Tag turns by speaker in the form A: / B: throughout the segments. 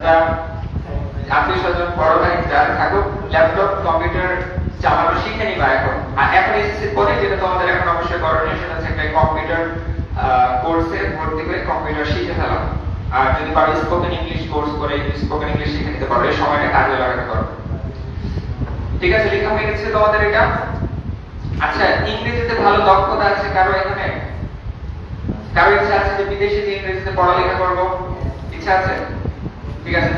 A: আত্মীয় স্বজন বড় ভাই যারা থাকুক ল্যাপটপ কম্পিউটার চালানো শিখে নিবা এখন। আর এখন এসএসসির পরে যেটা তোমাদের এখন অবশ্যই করণীয় সেটা হচ্ছে একটা কম্পিউটার কোর্সে ভর্তি হয়ে কম্পিউটার শিখে ফেলা। আর যদি পারো স্পোকেন ইংলিশ কোর্স করে স্পোকেন ইংলিশ শিখে নিতে পারো, এই সময়টা কাজে লাগাতে পারো। ঠিক আছে, লেখা হয়ে গেছে তোমাদের এটা। আচ্ছা, ইংরেজিতে ভালো দক্ষতা আছে কারো এখানে? কারো ইচ্ছা আছে যে বিদেশে গিয়ে ইংরেজিতে পড়ালেখা করবো? ইচ্ছা আছে? ঠিক আছে,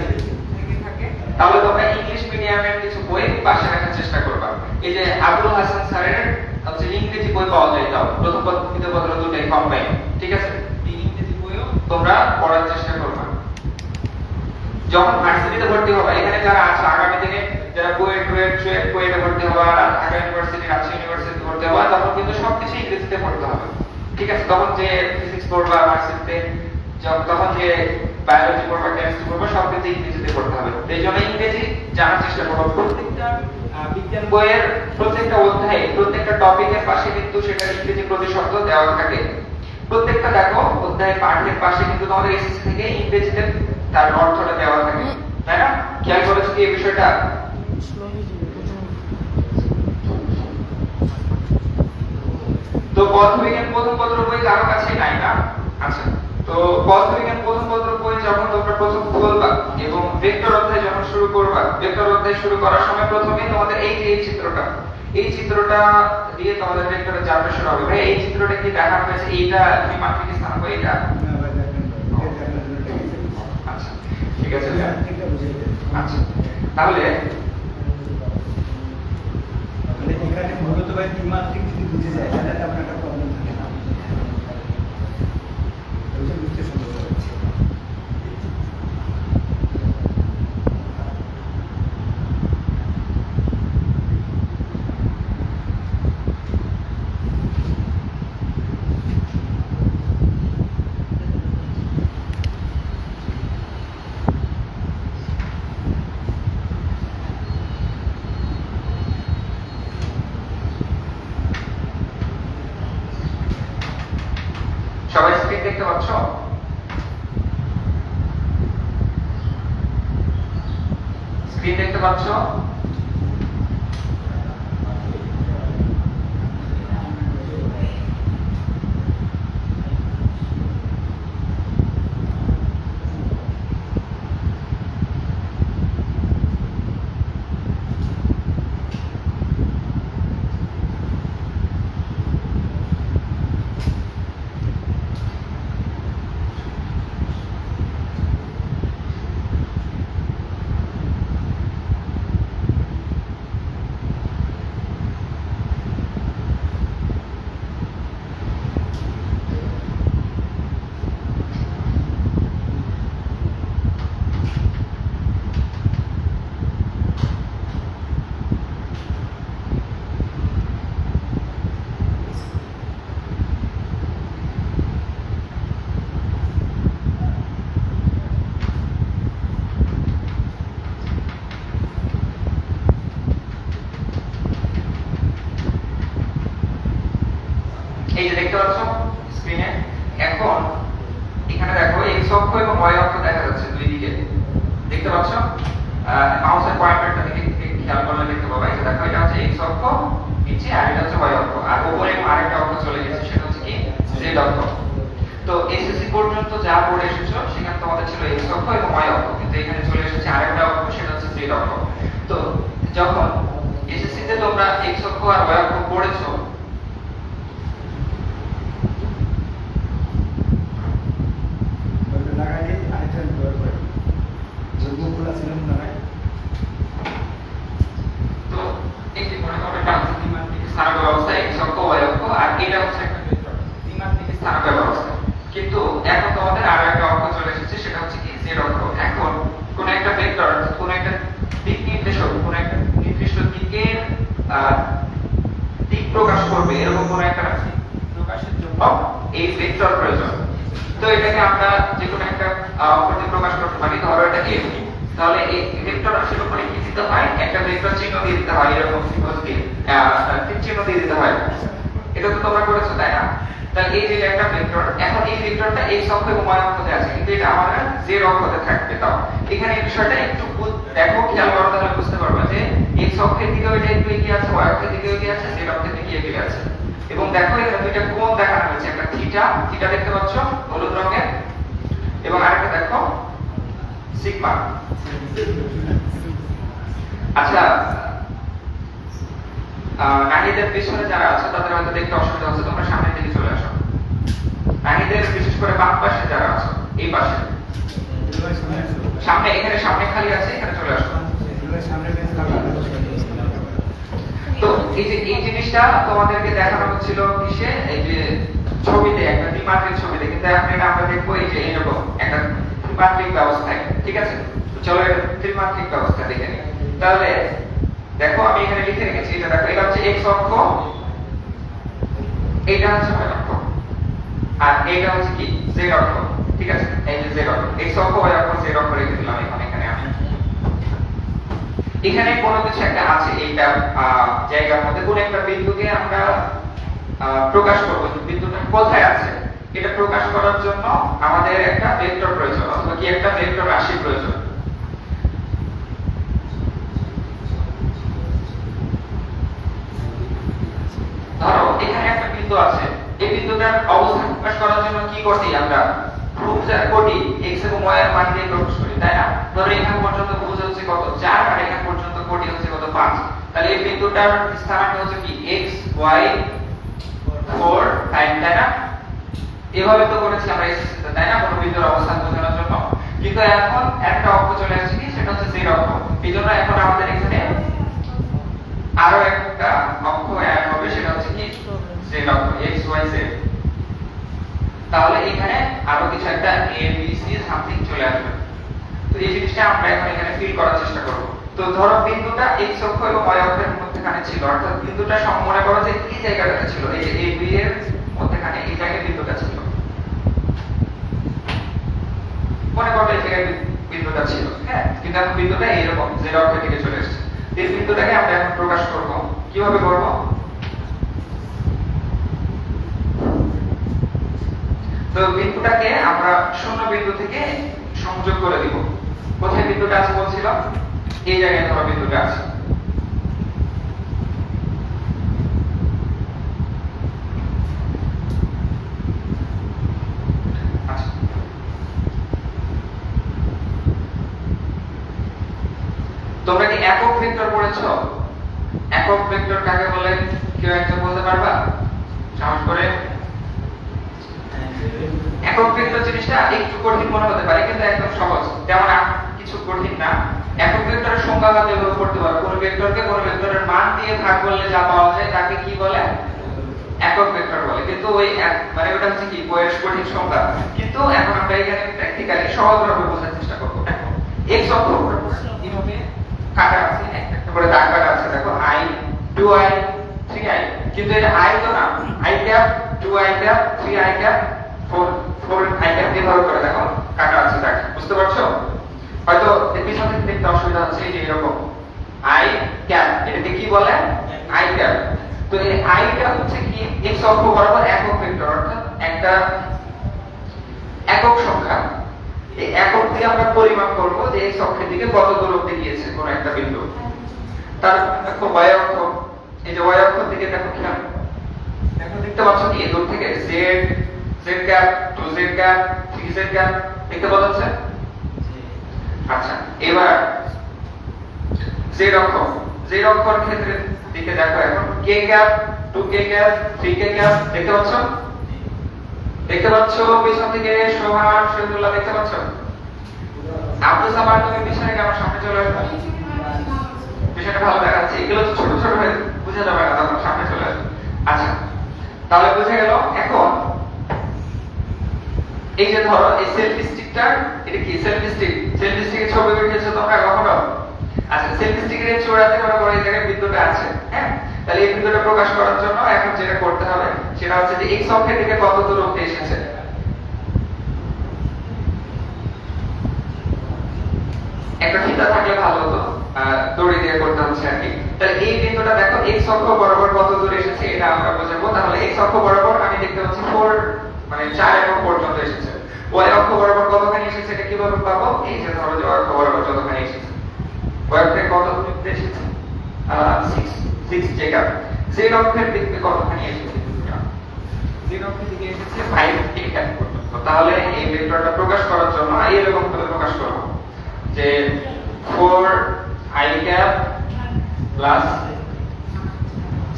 A: তাহলে তোমরা ইংলিশ মিডিয়ামের কিছু বই পাশে রাখার চেষ্টা করবা। এই যে আবুল হাসান স্যারের হচ্ছে ইংরেজি বই পাওয়া যায়, তাও প্রথম পত্র দ্বিতীয় পত্র দুটোই কম্বাইন। ঠিক আছে, এই ইংরেজি বইও তোমরা পড়ার চেষ্টা করবা। যখন ভার্সিটিতে ভর্তি হবা, এখানে যারা আছে আগামী দিনে যারা কুয়েটে ভর্তি হবা, ঢাকা ইউনিভার্সিটি, রাজশাহী ইউনিভার্সিটি ভর্তি হবা, তখন কিন্তু সবকিছু ইংরেজিতে পড়তে হবে। ঠিক আছে, তখন যে ফিজিক্স পড়বা ভার্সিটিতে, তখন যে বায়োলজি পড়বা, কেমিস্ট্রি পড়বা, সবকিছু ইংরেজিতে পড়তে হবে। এই জন্য ইংরেজি জানার চেষ্টা করবো। প্রত্যেকটা বিজ্ঞান বইয়ের প্রত্যেকটা অধ্যায়ে প্রত্যেকটা টপিকের পাশে কিন্তু সেটা ইংরেজি প্রতিশব্দ দেওয়া থাকে। প্রত্যেকটা দেখো অধ্যায় পাঠের পাশে কিন্তু তোমাদের এসএসসি থেকে ইংরেজিতে তার অর্থটা দেওয়া থাকে, তাই না? খেয়াল করেছো কি এই বিষয়টা? তো পদার্থবিজ্ঞান প্রথম পত্র বই কারো কাছে নাই না? আচ্ছা, তো পদার্থবিজ্ঞান প্রথম পত্র বই যখন তোমরা প্রথম খুলবা এবং ভেক্টর অধ্যায় যখন শুরু করবা, ভেক্টর অধ্যায় শুরু করার সময় প্রথমেই তোমাদের এই যে এই চিত্রটা দিয়ে তোমাদের ভেক্টরের যাত্রা শুরু হবে। ভাই এই চিত্রটা কি দেখানো হয়েছে? এইটা তুমি মাত্রিক স্থানাঙ্ক, এটা আচ্ছা ঠিক আছে। আচ্ছা, তাহলে
B: মানে এখানে মূলত ভাই ত্রিমাত্রিক যদি বুঝে যায় তাহলে আপনার একটা প্রবলেম থাকে না, ওইটা বুঝতে সমস্যা হচ্ছে।
A: সবাই স্ক্রিন দেখতে পাচ্ছ? স্ক্রিন দেখতে পাচ্ছ? এই যে দেখতে পাচ্ছ স্ক্রিনে, এখন এখানে দেখো এক্স অক্ষ এবং ওয়াই অক্ষ দেখা যাচ্ছে দুই দিকে, দেখতে পাচ্ছ? মাউসের পয়েন্টারটা দিকে খেয়াল করলে দেখতে পাবা। এই যে দেখো, এটা হচ্ছে এক্স অক্ষ নিচে, আর এটা হচ্ছে ওয়াই অক্ষ, আর উপরে আরেকটা অক্ষ চলে গেছে, সেটা হচ্ছে কি জেড অক্ষ। তো এসএসসি পর্যন্ত যা পড়ে এসেছো সেখানে তোমাদের ছিল এক্স অক্ষ এবং ওয়াই অক্ষ, কিন্তু এখানে চলে এসেছে আরেকটা অক্ষ, সেটা হচ্ছে জেড অক্ষ। তো যখন এসএসসি তে তোমরা এক্স অক্ষ আর ওয়াই অক্ষ পড়েছো, তো এই যে মনে করো এটা হচ্ছে ত্রিমাত্রিক স্থানাঙ্ক ব্যবস্থা, এক্স অক্ষ ওয়াই অক্ষ, আর এটা হচ্ছে একটা ভেক্টর ত্রিমাত্রিক স্থানাঙ্ক ব্যবস্থা। কিন্তু এখন তোমাদের আরো একটা অক্ষ চলে এসেছে, সেটা হচ্ছে কি জেড অক্ষ। এখন কোন একটা ভেক্টর কোন একটা দিক নির্দেশক কোন একটা নির্দিষ্ট দিকের দিক প্রকাশ করবে, এরকম কোন একটা প্রকাশের জন্য এই ভেক্টর প্রয়োজন। তো এটাকে আমরা যে কোনো একটা অক্ষর দিয়ে প্রকাশ করতে পারি। ধরো এটা এফ, তাহলে এই ভেক্টর আসলে করে কি দিতে হয়? একটা ভেক্টর চিহ্ন দিয়ে দিতে হয়, এরকম চিহ্ন দিয়ে দিতে হয়। এটা তো তোমরা করেছো, তাই না? তাহলে এই যে একটা ভেক্টর, এখন এই ভেক্টরটা এক্স অক্ষ এবং ওয়াই অক্ষতে আছে, কিন্তু এটা আমাদের জেড অক্ষতে থাকবে। তাও এখানে এই বিষয়টা একটু দেখো, খেয়াল করো, তাহলে বুঝতে পারবে যে x অক্ষের দিকে ওইটা একটু এগিয়ে আছে, y অক্ষের দিকে এগিয়ে আছে, z অক্ষের দিকে এগিয়ে আছে। এবং দেখো এখানে দুইটা কোণ দেখানো হয়েছে, একটা থিটা, থিটা দেখতে পাচ্ছ হলুদ রঙের, এবং আরেকটা দেখো সিগমা। আচ্ছা, নাহিদের পিছনে যারা আছে তাদের হয়তো দেখতে অসুবিধা হচ্ছে, তোমরা সামনের দিকে চলে আসো। নাহিদের বিশেষ করে বাম পাশে যারা আছে, এই পাশে সামনে, এখানে সামনে খালি আছে, এখানে চলে আসো। তো এই যে এই জিনিসটা তোমাদেরকে দেখানো হচ্ছিল কিসে, এই যে ছবিতে, একটা ত্রিমাত্রিক ছবিতে, কিন্তু এখন এটা আমরা দেখবো এই যে এরকম একটা ত্রিমাত্রিক ব্যবস্থায়, ঠিক আছে? চলো এটা ত্রিমাত্রিক ব্যবস্থা দেখে নিই। তাহলে দেখো আমি এখানে লিখে রেখেছি, এটা দেখো, এটা হচ্ছে x অক্ষ, এটা হচ্ছে y অক্ষ, আর এটা হচ্ছে কি z অক্ষ, ঠিক আছে? এই যে z অক্ষ, x অক্ষ, y অক্ষ, z অক্ষ রেখে দিলাম এখানে আমি। এখানে কোনো কিছু একটা আছে, এইটা জায়গার মধ্যে কোন একটা বিন্দুকে আমরা প্রকাশ করব, বিন্দুটা কোথায় আছে এটা প্রকাশ করার জন্য আমাদের একটা ভেক্টর প্রয়োজন, অথবা কি একটা ভেক্টর রাশি প্রয়োজন। ধরো এখানে একটা বিন্দু আছে, এই বিন্দুটার অবস্থান প্রকাশ করার জন্য কি করছি আমরা, ভুজ আর কোটি x এবং y এর মান দিয়ে প্রকাশ করি, তাই না? ধরো এখান পর্যন্ত ভুজ হচ্ছে কত 4, আর এখান পর্যন্ত কোটি হচ্ছে কত 5, তাহলে এই বিন্দুটার স্থানাঙ্ক হচ্ছে কি x y 4 টাইম, তাই না? এভাবে তো করেছি আমরা এসএসসি, তাই না, কোনো বিন্দুর অবস্থান বোঝানোর জন্য। কিন্তু এখন একটা অক্ষ চলে আসছে কি, সেটা হচ্ছে z অক্ষ। এইজন্য এখন আমাদের এখানে আরো একটা অক্ষ অ্যাড হবে, সেটা হচ্ছে কি z অক্ষ, x y z। তাহলে এখানে আরো কিছু একটা a b c সামথিং চলে আসবে। তো এই জিনিসটা আমরা এখন এখানে ফিল করার চেষ্টা করব। তো ধরো বিন্দুটা x অক্ষ এবং y অক্ষের মধ্যখানে ছিল, অর্থাৎ বিন্দুটা মনে করো যে এই জায়গাটাতে ছিল, এই যে a b এর মধ্যখানে এই জায়গায় বিন্দুটা ছিল, মনে করো এই জায়গায় বিন্দুটা ছিল, হ্যাঁ, কিন্তু এখন বিন্দুটা এইরকম z অক্ষের দিকে চলে এসেছে। এই বিন্দুটাকে আমরা এখন প্রকাশ করব, কিভাবে করব? তো বিন্দুটাকে আমরা শূন্য বিন্দু থেকে সংযোগ করে দিব। কোথায় বিন্দুটা আছে বলছিলাম, এই জায়গায় ধরো বিন্দুটা আছে। আচ্ছা, তোমরা কি একক ভেক্টর পড়েছো? একক ভেক্টর কাকে বলে কেউ একজন বলতে পারবা সাহস করে? একক ভেক্টর জিনিসটা একটু কঠিন মনে হতে পারে, কিন্তু একদম সহজ, তেমন কিছু কঠিন না। একক ভেক্টরের সংজ্ঞা ভাবে এভাবে করতে পারো, কোন ভেক্টরকে কোন ভেক্টরের মান দিয়ে ভাগ করলে যা পাওয়া যায় তাকে কি বলে, একক ভেক্টর বলে। কিন্তু ওই মানে ওটা হচ্ছে কি বয়স কঠিন সংজ্ঞা, কিন্তু এখন আমরা এখানে প্র্যাকটিক্যালি সহজভাবে বোঝার চেষ্টা করব। x অক্ষ এইভাবে কাটা আছে, একটা করে দাগ কাটা আছে, দেখো i 2i 3i, কিন্তু এটা i তো না, i cap 2i cap 3i cap 4i cap এভাবে করে দেখো কাটা আছে, দাগ, বুঝতে পারছো? হয়তো এর পিছনে দেখতে অসুবিধা হচ্ছে, এই যে এরকম i ক্যাপ, এটাকে কি বলে, i ক্যাপ। তো এই i টা হচ্ছে কি x অক্ষ বরাবর একক ভেক্টর, অর্থাৎ একটা একক সংখ্যা। এই একক দিয়ে আমরা পরিমাপ করব যে x অক্ষের দিকে কত দূর অবধি গিয়েছে কোন একটা বিন্দু। তারপর দেখো y অক্ষ, এই যে y অক্ষের দিকে দেখো খেয়াল, দেখো দেখতে পাচ্ছ কি দূর থেকে z, z cap, 2z cap, 3z cap দেখতে পাচ্ছ? আচ্ছা, এবার z অক্ষ, z অক্ষর ক্ষেত্রে দিকে দেখো এখন k cap, 2k cap, 3k cap দেখতে পাচ্ছ? দেখতে পাচ্ছ পিছন থেকে সোহান, শহীদুল্লাহ দেখতে পাচ্ছ? আব্দুল সামাদ তুমি পিছনে কি আমার সামনে চলে আসবে? বিষয়টা ভালো দেখাচ্ছে, এগুলো তো ছোট ছোট হয়ে বুঝে যাবে না, তখন সামনে চলে আসবে। আচ্ছা, তাহলে বুঝে গেল। এখন এই যে ধরো এই সেলফি স্টিকটা, এটা কি সেলফি স্টিক? সেলফি স্টিকের ছবি উঠেছো তোমরা কখনো? আচ্ছা, সেলফি স্টিকের চূড়াতে মনে করো এই জায়গায় বিন্দুটা আছে, হ্যাঁ, তাহলে এই বিন্দুটা প্রকাশ করার জন্য এখন যেটা করতে হবে সেটা হচ্ছে যে x অক্ষের দিকে কত দূর অবধি এসেছে। একটা ফিতা থাকলে ভালো হতো, দড়ি দিয়ে করতে হচ্ছে আর কি। তাহলে এই বিন্দুটা দেখো x অক্ষ বরাবর কত দূর এসেছে এটা আমরা বোঝাবো। তাহলে x অক্ষ বরাবর আমি দেখতে পাচ্ছি 4 মানে 4 এবং পর্যন্ত এসেছে। ওয়াই অক্ষ বরাবর কতখানি এসেছে এটা কিভাবে পাবো? এই যে ধরো যে ওয়াই অক্ষ বরাবর যতখানি এসেছে, ওয়াই অক্ষে কত দূরত্বে এসেছে? 6 জ্যাকব। জেড অক্ষের দিক থেকে কতখানি এসেছে? জেড অক্ষের দিকে এসেছে 5 জ্যাকব পর্যন্ত। তাহলে এই ভেক্টরটা প্রকাশ করার জন্য এইরকম ভাবে প্রকাশ করব যে 4 i cap plus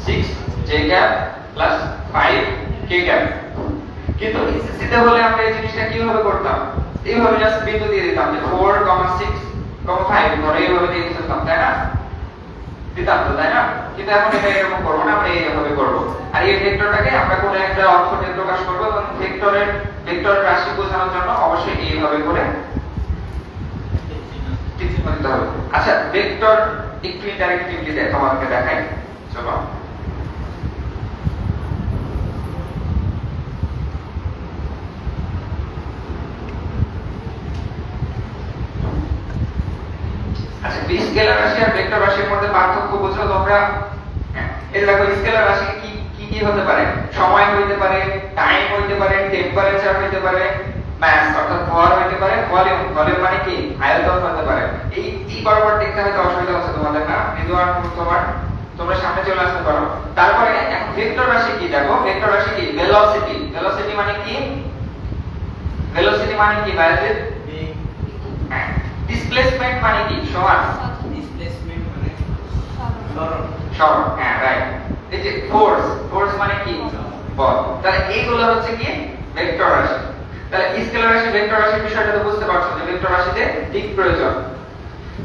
A: 6 j cap plus 5 k cap. কিন্তু এসএসসি তে হলে আমরা এই জিনিসটা কিভাবে করতাম? এইভাবে জাস্ট বিন্দু দিয়ে দিতাম যে 4, 6, 5 ধরে এইভাবে দিয়ে দিতাম, তাই না? দিতাম তো, তাই না? কিন্তু এখন এটা এরকম করবো না, আমরা এইভাবে করব। আর এই ভেক্টরটাকে আমরা কোনো একটা অক্ষ দিয়ে প্রকাশ করব এবং ভেক্টর রাশি বোঝানোর জন্য অবশ্যই এইভাবে করে চিহ্ন দিতে হবে। আচ্ছা, ভেক্টর একটু ইন্টারেক্টিভলি তোমাদেরকে দেখাই, চলো। আচ্ছা, স্কেলার রাশি আর ভেক্টর রাশির মধ্যে পার্থক্য বুঝো তোমরা? এই দেখো, স্কেলার রাশি কি কি কি হতে পারে? সময় হইতে পারে, টাইম হইতে পারে, টেম্পারেচার হইতে পারে, মাস অর্থাৎ ভর হইতে পারে, ভলিউম ভলিউম মানে কি আয়তন হতে পারে। এই বরাবর দেখতে হয়তো অসুবিধা হচ্ছে তোমাদের, না? বিদ্যমান তোমরা সামনে চলে আসতে পারো। তারপরে এখন ভেক্টর রাশি কি দেখো? ভেক্টর রাশি কি? ভেলোসিটি। ভেলোসিটি মানে কি? ভেলোসিটি মানে কি বায়োজিৎ? ডিসপ্লেসমেন্ট মানে কি? সমান।
B: ডিসপ্লেসমেন্ট মানে সরণ।
A: সরণ, হ্যাঁ, রাইট। এই যে ফোর্স, ফোর্স মানে কি? বল। তাহলে এইগুলো হচ্ছে কি ভেক্টর রাশি। তাহলে স্কেলার রাশি ভেক্টর রাশির বিষয়টা তো বুঝতে পারছো যে ভেক্টর রাশিতে দিক প্রয়োজন।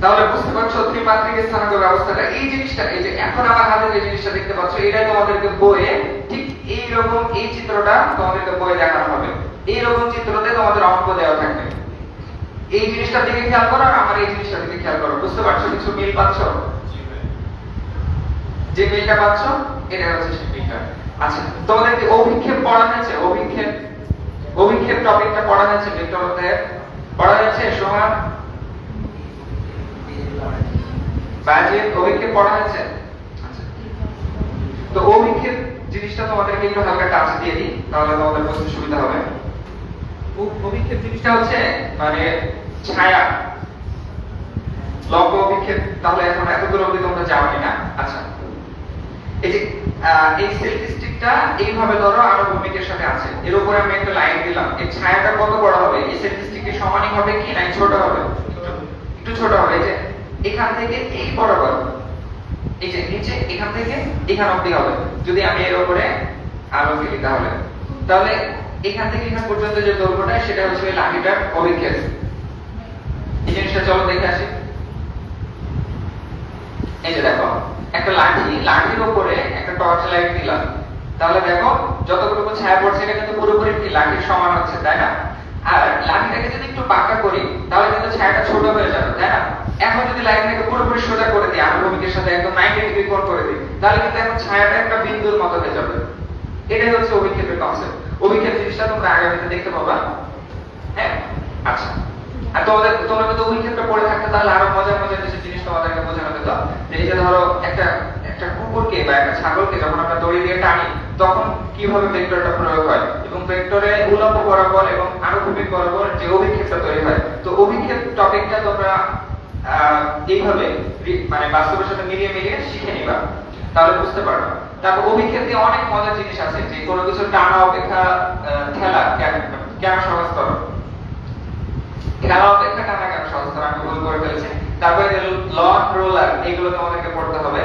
A: তাহলে বুঝতে পারছো ত্রিমাত্রিক স্থানাঙ্ক ব্যবস্থাটা এই জিনিসটা, এই যে এখন আমার হাতে যে জিনিসটা দেখতে পাচ্ছ, এটাই তোমাদেরকে বইয়ে ঠিক এই রকম এই চিত্রটা তোমাদেরকে বইয়ে দেখানো হবে। এই রকম চিত্রতে তোমাদের অঙ্ক দেওয়া থাকবে। এই জিনিসটার দিকে খেয়াল করো আর আমার এই জিনিসটার দিকে খেয়াল করো। বুঝতে পারছো? কিছু মিল পাচ্ছ? যে মিলটা পাচ্ছ এটা হচ্ছে সেই মিলটা। আচ্ছা, তোমাদেরকে অভিক্ষেপ পড়া হয়েছে? অভিক্ষেপ টপিকটা পড়া হয়েছে? ভেক্টর অধ্যায়ে পড়া হয়েছে? সোহান, বাজিত, অভিক্ষেপ পড়া হয়েছে? আচ্ছা, তো অভিক্ষেপ জিনিসটা তোমাদেরকে একটু হালকা টাচ দিয়ে দিই, তাহলে তোমাদের বুঝতে সুবিধা হবে। অভিক্ষেপ জিনিসটা হচ্ছে মানে ছায়া, লম্ব অভিক্ষেপ। তাহলে এখন এত দূর অবধি তোমরা যাওনি না? আচ্ছা, এই যে এই সেলফি স্টিকটা এইভাবে ধরো আনুভূমিকের সাথে আছে, এর উপরে আমি একটা লাইন দিলাম, এই ছায়াটা কত বড় হবে? এই সেলফি স্টিকের সমানই হবে কি না ছোট হবে? একটু ছোট হবে। এই যে এখান থেকে এই বরাবর, এই যে নিচে এখান থেকে এখান অবধি হবে যদি আমি এর উপরে আলো ফেলি। তাহলে এখান থেকে এখান পর্যন্ত যে দৈর্ঘ্যটা সেটা হচ্ছে ওই লাঠিটার অভিক্ষেপ। এই জিনিসটা চলো দেখে আসি। এই যে দেখো, একটা লাঠির উপরে একটা টর্চ লাইট দিলাম, তাহলে দেখো যতটুকু ছায়া পড়ছে এটা কিন্তু পুরোপুরি কি লাঠির সমান হচ্ছে, তাই না? আর লাঠিটাকে যদি একটু বাঁকা করি তাহলে কিন্তু ছায়াটা ছোট হয়ে যাবে, তাই না? এখন যদি লাইনটাকে পুরোপুরি সোজা করে দিই, আনুভূমিকের সাথে একদম 90 ডিগ্রি কোণ করে দিই, তাহলে কিন্তু এখন ছায়াটা একটা বিন্দুর মতো হয়ে যাবে। এটাই হচ্ছে অভিক্ষেপের কনসেপ্ট। অভিক্ষেপ জিনিসটা তোমরা আগামীতে দেখতে পাবা। হ্যাঁ, আচ্ছা। আর তোমরা যদি অভিক্ষেপটা পড়ে থাকতে তাহলে আরো মজার মজার কিছু জিনিস তোমাদেরকে বোঝানো যেত। যে এই যে ধরো একটা কুকুরকে বা একটা ছাগলকে যখন আমরা দড়ি দিয়ে টানি তখন কিভাবে ভেক্টরটা প্রয়োগ হয় এবং ভেক্টরে উল্লম্ব বরাবর এবং আনুভূমিক বরাবর যে অভিক্ষেপটা তৈরি হয়। তো অভিক্ষেপ টপিকটা তোমরা এইভাবে মানে বাস্তবের সাথে মিলিয়ে শিখে নিবা, তাহলে বুঝতে পারবা। তারপর অভিক্ষেপ দিয়ে অনেক মজার জিনিস আছে, যে কোনো কিছু টানা অপেক্ষা ঠেলা কেন সহজতর, খেলা অপেক্ষা টানা কেন সহজতর, আমি ভুল করে ফেলেছি। তারপরে লন রোলার, এগুলো তোমাদেরকে পড়তে হবে।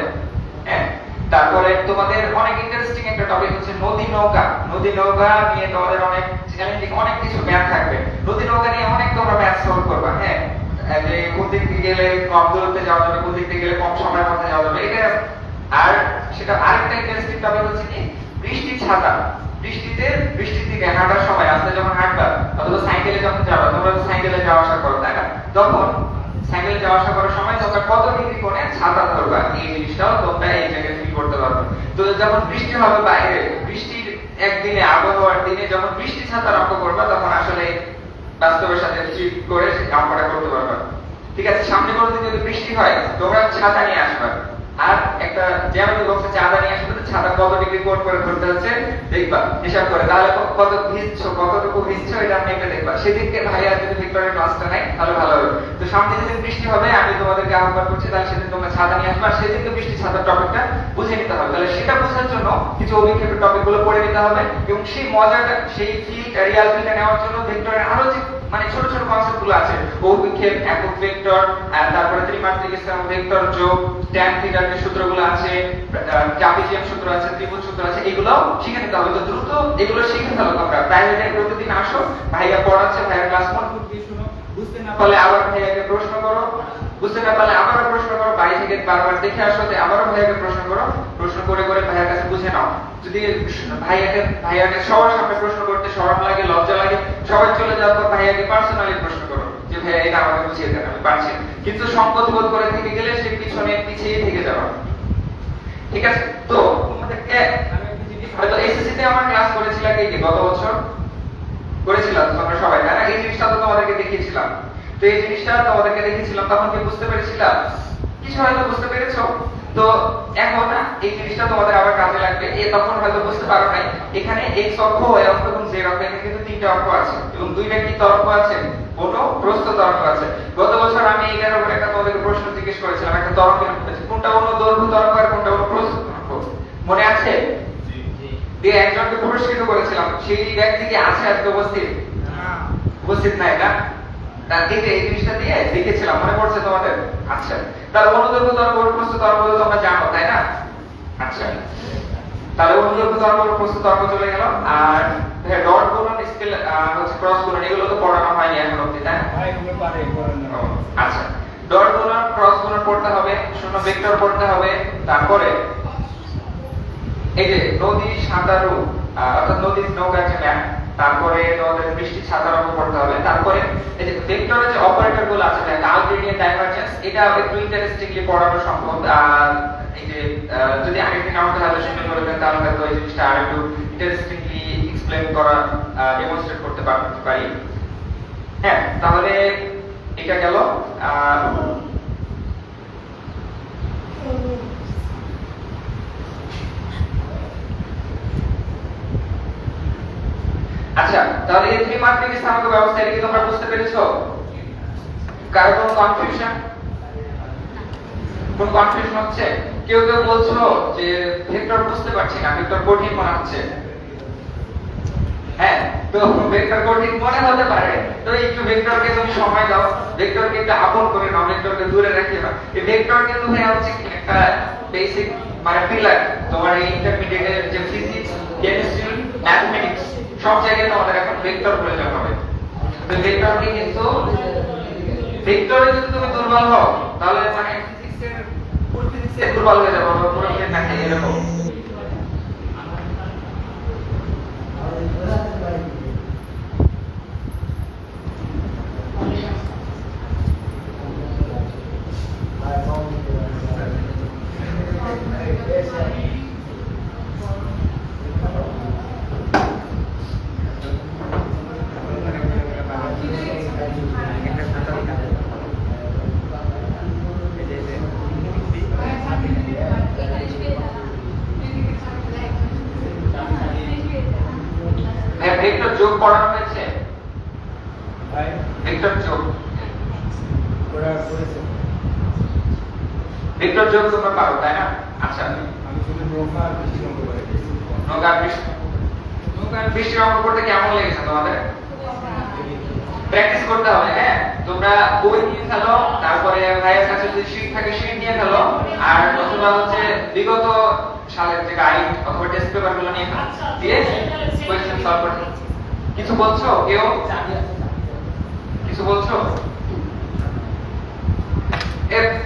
A: হ্যাঁ, তারপরে তোমাদের অনেক ইন্টারেস্টিং একটা টপিক হচ্ছে নদী নৌকা। নদী নৌকা নিয়ে তোমাদের অনেক চ্যালেঞ্জিং অনেক কিছু ম্যাথ থাকবে। নদী নৌকা নিয়ে অনেক তোমরা ম্যাথ সলভ করবা। হ্যাঁ, যে কোন দিক থেকে গেলে কম দূরত্বে যাওয়া যাবে, কোন দিক থেকে গেলে কম সময়ের মধ্যে যাওয়া যাবে, এটা। আর সেটা আরেকটা ইন্টারেস্টিং টপিক হচ্ছে কি বৃষ্টির ছাতা। বৃষ্টির দিকে হাঁটার সময় রাস্তায় যখন হাঁটবা অথবা সাইকেলে যখন যাবা, তোমরা সাইকেলে যাওয়া আসা করো, তাই না? তখন সাইকেলে যাওয়া আসা করার সময় তোমরা কত ডিগ্রি কোণে ছাতা ধরবা, এই জিনিসটাও তোমরা এই জায়গায় ফিল করতে পারবে। তো যখন বৃষ্টি হবে বাইরে, বৃষ্টির একদিনে আবহাওয়ার দিনে যখন বৃষ্টি ছাতার অঙ্ক করবা তখন আসলে বাস্তবের সাথে ফিট করে অঙ্কটা করতে পারবা। ঠিক আছে, সামনে কোনো দিন যদি বৃষ্টি হয় তোমরা ছাতা নিয়ে আসবা। আর একটা জ্যামিতি বক্সে চাঁদা নিয়ে আসবে, তো চাঁদা কত ডিগ্রি কোণ করে ধরতে হচ্ছে দেখবা, হিসাব করে তাহলে কত ভিজছো, কতটুকু ভিজছো এটা আপনি একটা দেখবা। সেদিনকে ভাইয়া যদি ভিক্টোরিয়ার ক্লাসটা নেয় তাহলে ভালো হবে। তো সামনে যেদিন বৃষ্টি হবে আমি তোমাদেরকে আহ্বান করছি, তাহলে সেদিন তোমরা ছাতা নিয়ে আসবে, আর সেদিনকে বৃষ্টি ছাতার টপিকটা বুঝে নিতে হবে। তাহলে সেটা বোঝার জন্য কিছু অভিক্ষেপের টপিকগুলো পড়ে নিতে হবে, এবং সেই মজাটা, সেই রিয়াল ফিলটা নেওয়ার জন্য ভেক্টরের আরো যে মানে ছোট ছোট কনসেপ্ট গুলো আছে, অভিক্ষেপ, একক ভেক্টর, তারপরে ত্রিমাত্রিক স্থানাঙ্ক ভেক্টর যোগ, ট্যান থিটার যে সূত্রগুলো আছে, ট্রাপিজিয়াম সূত্র আছে, ত্রিভুজ সূত্র আছে, এগুলো শিখে নিতে হবে। তো দ্রুত এগুলো শিখে ফেলো তোমরা। প্রাইভেটে প্রতিদিন আসো, ভাইয়া পড়াচ্ছে, ভাইয়া ক্লাস মনোযোগ দিয়ে শুনো, বুঝতে না পারলে আবার ভাইয়াকে প্রশ্ন করো, বুঝতে না পারলে আবারও প্রশ্ন করো, বাড়ি থেকে বারবার দেখে আসো, আবারও ভাইয়াকে প্রশ্ন করো, প্রশ্ন করে করে ভাইয়ার কাছে বুঝে নাও। যদি ভাইয়াকে সবার সামনে প্রশ্ন করতে শরম লাগে, লজ্জা লাগে, সবাই চলে যাওয়ার পর ভাইয়াকে পার্সোনালি প্রশ্ন করো যে ভাইয়া এটা আমাকে বুঝিয়ে দেন, আমি পারছি না। কিন্তু সংকোচ বোধ করে থেকে গেলে সে পিছনে পিছিয়ে থেকে যাবে। ঠিক আছে? তো তোমাদেরকে আমি একটা জিনিস, হয়তো এসএসসি তে আমার ক্লাস করেছিলাম কি গত বছর করেছিলাম তোমরা সবাই, তাই না? এই জিনিসটা তো তোমাদেরকে দেখিয়েছিলাম। তো এই জিনিসটা তোমাদেরকে দেখিয়েছিলাম, তখন কি বুঝতে পেরেছিলাম? কিছু হয়তো বুঝতে পেরেছো। তো এখন না এই জিনিসটা তোমাদের আবার কাজে লাগবে। তখন হয়তো বুঝতে পারো নাই, এখানে x অক্ষ, y অক্ষ এবং z অক্ষ, এখানে কিন্তু তিনটা অক্ষ আছে এবং দুইটা কি তরঙ্গ আছে, কোন প্রস্থ তরঙ্গ আছে। গত বছর আমি এটার উপর একটা তোমাদেরকে প্রশ্ন জিজ্ঞেস করেছিলাম, একটা তরঙ্গের মধ্যে কোনটা অনুদৈর্ঘ্য তরঙ্গ আর কোনটা প্রস্থ তরঙ্গ, মনে আছে? দিয়ে একজনকে পুরস্কৃত করেছিলাম, সেই ব্যক্তি কি আছে আজকে উপস্থিত? উপস্থিত নাই না? তার দিকে এই জিনিসটা দিয়ে লিখেছিলাম, মনে পড়ছে তোমাদের? আচ্ছা, তাহলে অনুদৈর্ঘ্য তরঙ্গ প্রস্থ তরঙ্গ তোমরা জানো, তাই না? আচ্ছা, তাহলে অনুদৈর্ঘ্য তরঙ্গ প্রস্থ তরঙ্গ চলে গেল। আর ডট গুণন, স্কেল হচ্ছে ক্রস গুণন, এগুলো তো পড়ানো হয়নি এখন অবধি, তাই না? আচ্ছা, ডট গুণন, ক্রস গুণন পড়তে হবে, শূন্য ভেক্টর পড়তে হবে। তারপরে এই যে নদী সাঁতারু, অর্থাৎ নদীর নৌকার যে ম্যাপ, তারপরে তোমাদের বৃষ্টি ছাতার অঙ্ক পড়তে হবে। তারপরে এই যে ভেক্টরের যে অপারেটর গুলো আছে, কার্ল গ্রেডিয়েন্ট, ডাইভারজেন্স, এটা একটু ইন্টারেস্টিংলি পড়ানো সম্ভব। আর এই যে যদি আগের দিন আমাদের আলোচনা করে দেন তাহলে হয়তো এই জিনিসটা আর একটু ইন্টারেস্টিংলি এক্সপ্লেইন করা, ডেমনস্ট্রেট করতে পারি। হ্যাঁ, তাহলে এটা গেল। আচ্ছা, তাহলে এই ত্রিমাত্রিক স্থানাঙ্ক ব্যবস্থা, এটা কি তোমরা বুঝতে পেরেছো? কারো কোনো কনফিউশন? কোন কনফিউশন হচ্ছে? কেউ কেউ বলছো যে ভেক্টর বুঝতে পারছি না, ভেক্টর কঠিন মনে হচ্ছে। হ্যাঁ, তো ভেক্টর কঠিন মনে হতে পারে, তো একটু ভেক্টরকে তুমি সময় দাও, ভেক্টরকে একটু আপন করে নাও, ভেক্টরকে দূরে রাখিও না। এই ভেক্টর কিন্তু হচ্ছে একটা বেসিক মানে পিলার তোমার এই ইন্টারমিডিয়েটের যে ফিজিক্স, কেমিস্ট্রি, ম্যাথমেটিক্স সব জায়গায় তোমাদের এখন ভেক্টর প্রয়োজন হবে। তো ভেক্টরকে কিন্তু ভেক্টরে যদি তুমি দুর্বল হও তাহলে মানে ফিজিক্সের ফুল ফিজিক্সে দুর্বল হয়ে যাবে, পুরো ফিজিক্স এরকম। ভেক্টর যোগ পড়ানো হয়েছে? ভেক্টর যোগ ভেক্টর যোগ তোমরা পারো, তাই না? আচ্ছা,
B: আমি শুধু নৌকা আর বৃষ্টি অঙ্ক করে দিয়েছি।
A: নৌকা বৃষ্টি অঙ্ক করতে কেমন লেগেছে তোমাদের? প্র্যাকটিস করতে হবে। হ্যাঁ, তোমরা বই নিয়ে ফেলো, তারপরে ভাইয়ের কাছে যদি শীট থাকে শীট নিয়ে ফেলো, আর নতুবা হচ্ছে বিগত সালের যে গাইড অথবা টেস্ট পেপার গুলো নিয়ে দিয়ে কোয়েশ্চেন সলভ করতে। কিছু বলছো? কেউ কিছু বলছো?